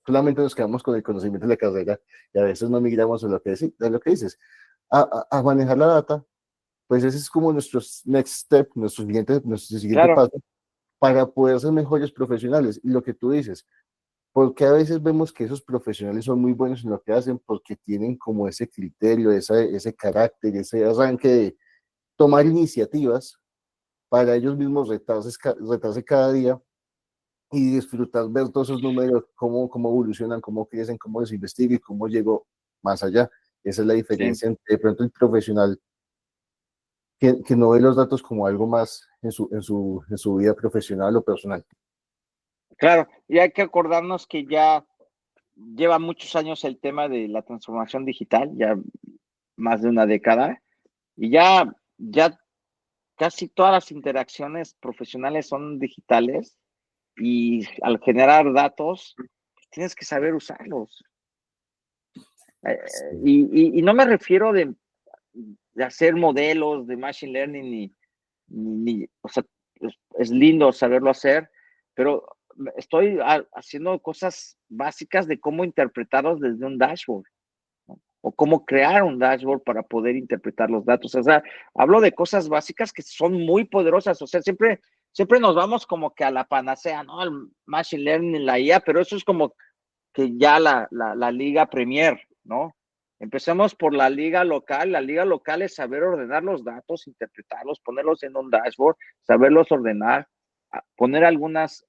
solamente nos quedamos con el conocimiento de la carrera y a veces no migramos a lo que dices, a manejar la data, pues ese es como nuestro next step, nuestro siguiente Claro, paso para poder ser mejores profesionales. Y lo que tú dices, porque a veces vemos que esos profesionales son muy buenos en lo que hacen porque tienen como ese criterio, ese carácter, ese arranque de tomar iniciativas para ellos mismos retarse cada día y disfrutar ver todos esos números, cómo evolucionan, cómo crecen, cómo les investigan y cómo llegó más allá. Esa es la sí, diferencia entre de pronto el profesional que no ve los datos como algo más en su vida profesional o personal. claro. Y hay que acordarnos que ya lleva muchos años el tema de la transformación digital, ya más de una década, y ya casi todas las interacciones profesionales son digitales y al generar datos, tienes que saber usarlos. Eh, Sí, y no me refiero de hacer modelos de machine learning o sea, es lindo saberlo hacer, pero estoy haciendo cosas básicas de cómo interpretarlos desde un dashboard, ¿no? O cómo crear un dashboard para poder interpretar los datos. O sea, hablo de cosas básicas que son muy poderosas. O sea, siempre nos vamos como que a la panacea, ¿no? El machine learning, la IA, pero eso es como que ya la Liga Premier, ¿no? Empecemos por la liga local. La liga local es saber ordenar los datos, interpretarlos, ponerlos en un dashboard, saberlos ordenar, poner algunas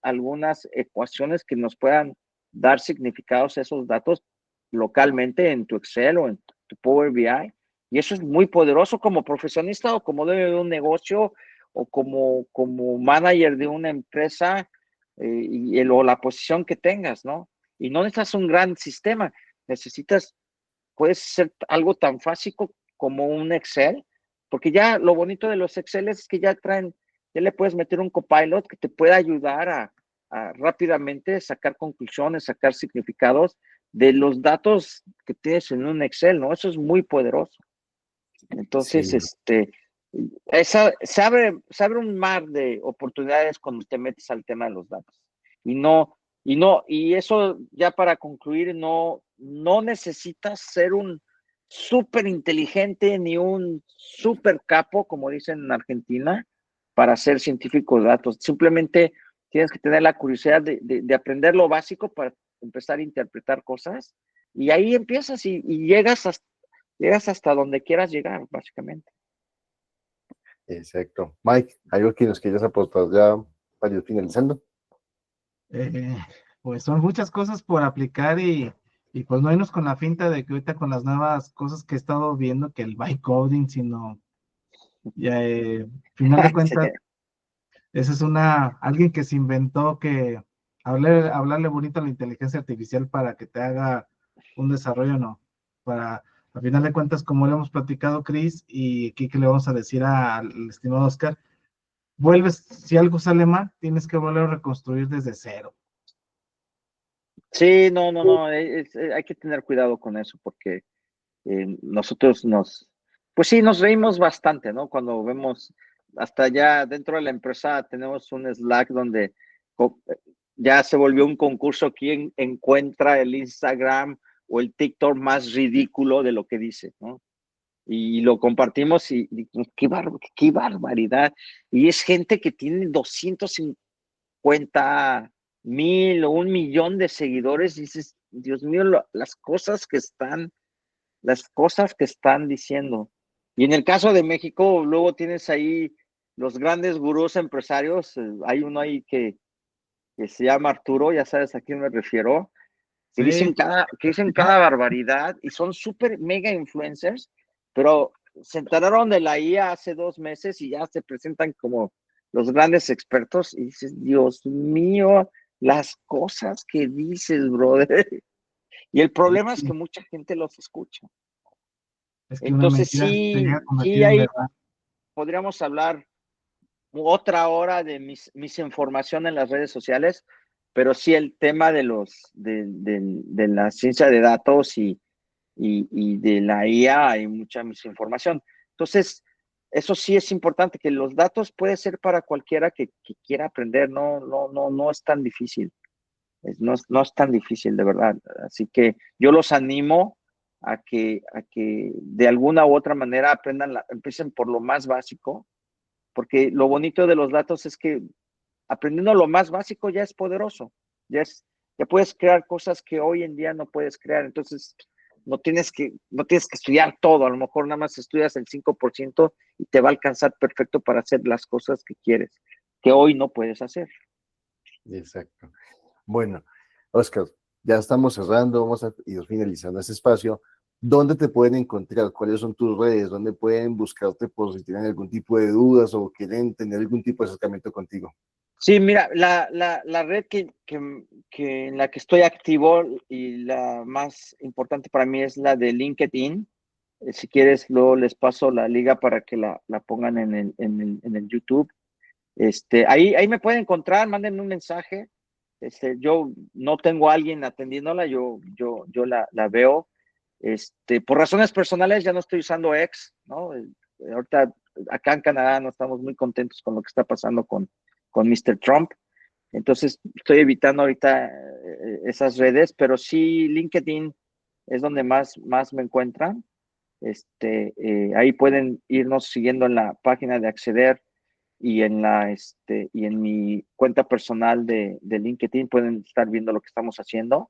ecuaciones que nos puedan dar significados a esos datos localmente en tu Excel o en tu Power BI. Y eso es muy poderoso como profesionista o como dueño de un negocio o como manager de una empresa o la posición que tengas, ¿no? Y no necesitas un gran sistema, puede ser algo tan fácil como un Excel, porque ya lo bonito de los Excel es que ya le puedes meter un copilot que te pueda ayudar a rápidamente sacar conclusiones, sacar significados de los datos que tienes en un Excel, ¿no? Eso es muy poderoso. Entonces, sí, se abre un mar de oportunidades cuando te metes al tema de los datos. Y eso ya para concluir, no necesitas ser un súper inteligente ni un súper capo, como dicen en Argentina, para ser científico de datos. Simplemente tienes que tener la curiosidad de aprender lo básico para empezar a interpretar cosas. Y ahí empiezas y llegas hasta donde quieras llegar, básicamente. exacto. Mike, ¿algo que nos quieras aportar ya para ir finalizando? Eh, pues son muchas cosas por aplicar y pues no irnos con la finta de que ahorita con las nuevas cosas que he estado viendo, que el byte coding, sino ya, final de Sí, cuentas, esa es alguien que se inventó que hablarle bonito a la inteligencia artificial para que te haga un desarrollo, no. Al final de cuentas, como le hemos platicado, Chris, y aquí que le vamos a decir al estimado Oscar, si algo sale mal, tienes que volver a reconstruir desde cero. sí, no, hay que tener cuidado con eso porque nosotros pues sí, nos reímos bastante, ¿no? Cuando vemos, hasta ya dentro de la empresa tenemos un Slack donde co- ya se volvió un concurso quién encuentra el Instagram o el TikTok más ridículo de lo que dice, ¿no? Y lo compartimos y qué barbaridad. Y es gente que tiene 250,000 o 1,000,000 de seguidores. Y dices, Dios mío, las cosas que están diciendo. Y en el caso de México, luego tienes ahí los grandes gurús empresarios. Hay uno ahí que se llama Arturo, ya sabes a quién me refiero, que Sí, dicen cada barbaridad y son súper mega influencers, pero se enteraron de la IA hace 2 meses y ya se presentan como los grandes expertos y dices, Dios mío, las cosas que dices, brother. Y el problema es que mucha gente los escucha. es que una Entonces mentira se llega a sí, convertir en ahí verdad. podríamos hablar otra hora de misinformación en las redes sociales, pero sí el tema de la ciencia de datos y de la IA hay mucha misinformación. Entonces, eso sí es importante, que los datos puede ser para cualquiera que quiera aprender, no es tan difícil, no es tan difícil de verdad. Así que yo los animo a que de alguna u otra manera empiecen por lo más básico, porque lo bonito de los datos es que aprendiendo lo más básico ya es poderoso, ya puedes crear cosas que hoy en día no puedes crear. Entonces no tienes que estudiar todo, a lo mejor nada más estudias el 5% y te va a alcanzar perfecto para hacer las cosas que quieres, que hoy no puedes hacer. Exacto. Bueno, Oscar, ya estamos cerrando, vamos a ir finalizando este espacio. ¿Dónde te pueden encontrar? ¿Cuáles son tus redes? ¿Dónde pueden buscarte por si tienen algún tipo de dudas o quieren tener algún tipo de acercamiento contigo? Sí, mira, la red que en la que estoy activo y la más importante para mí es la de LinkedIn. Si quieres, luego les paso la liga para que la pongan en el YouTube. Ahí me pueden encontrar, mándenme un mensaje. Yo no tengo a alguien atendiéndola, yo la veo. Por razones personales ya no estoy usando X, ¿no? Ahorita acá en Canadá no estamos muy contentos con lo que está pasando con Mr. Trump. Entonces estoy evitando ahorita esas redes, pero sí LinkedIn es donde más me encuentran. Ahí pueden irnos siguiendo en la página de Acceder y y en mi cuenta personal de LinkedIn pueden estar viendo lo que estamos haciendo.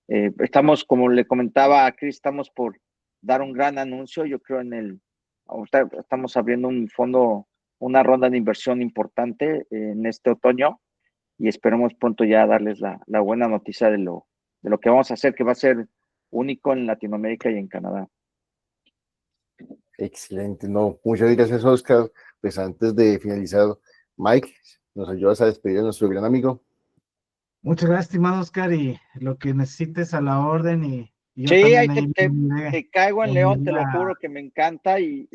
Estamos, como le comentaba a Chris, estamos por dar un gran anuncio. Yo creo ahorita estamos abriendo un fondo, una ronda de inversión importante en este otoño y esperemos pronto ya darles la buena noticia de lo que vamos a hacer, que va a ser único en Latinoamérica y en Canadá. Excelente, no, muchas gracias, Oscar. Pues antes de finalizar, Mike, ¿nos ayudas a despedir a nuestro gran amigo? Muchas gracias, estimado Oscar, y lo que necesites a la orden, y yo Sí, también ahí ahí te caigo en León, te lo a- juro que me encanta y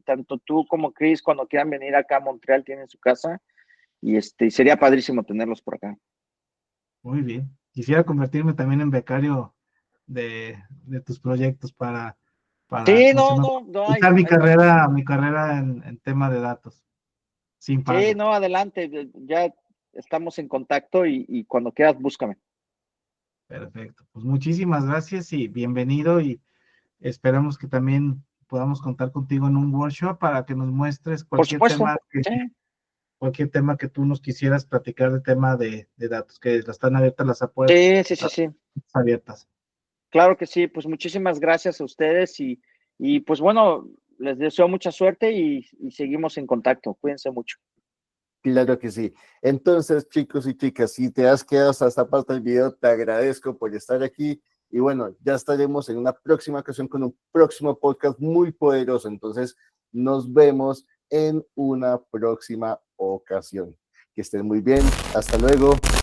tanto tú como Chris, cuando quieran venir acá a Montreal, tienen su casa y sería padrísimo tenerlos por acá. Muy bien. Quisiera convertirme también en becario de tus proyectos para, Sí, ¿cómo se llama? no Usar hay mi carrera en tema de datos, sin sí, pago. no, adelante, ya estamos en contacto y cuando quieras, búscame. Perfecto. Pues muchísimas gracias y bienvenido, y esperamos que también podamos contar contigo en un workshop para que nos muestres Por supuesto, sí, cualquier tema que tú nos quisieras platicar, de tema de datos, que están abiertas las puertas sí. abiertas. Claro que sí, pues muchísimas gracias a ustedes y pues bueno, les deseo mucha suerte y seguimos en contacto. Cuídense mucho. Claro que sí. Entonces, chicos y chicas, si te has quedado hasta esta parte del video, te agradezco por estar aquí. Y bueno, ya estaremos en una próxima ocasión con un próximo podcast muy poderoso. Entonces, nos vemos en una próxima ocasión. Que estén muy bien. Hasta luego.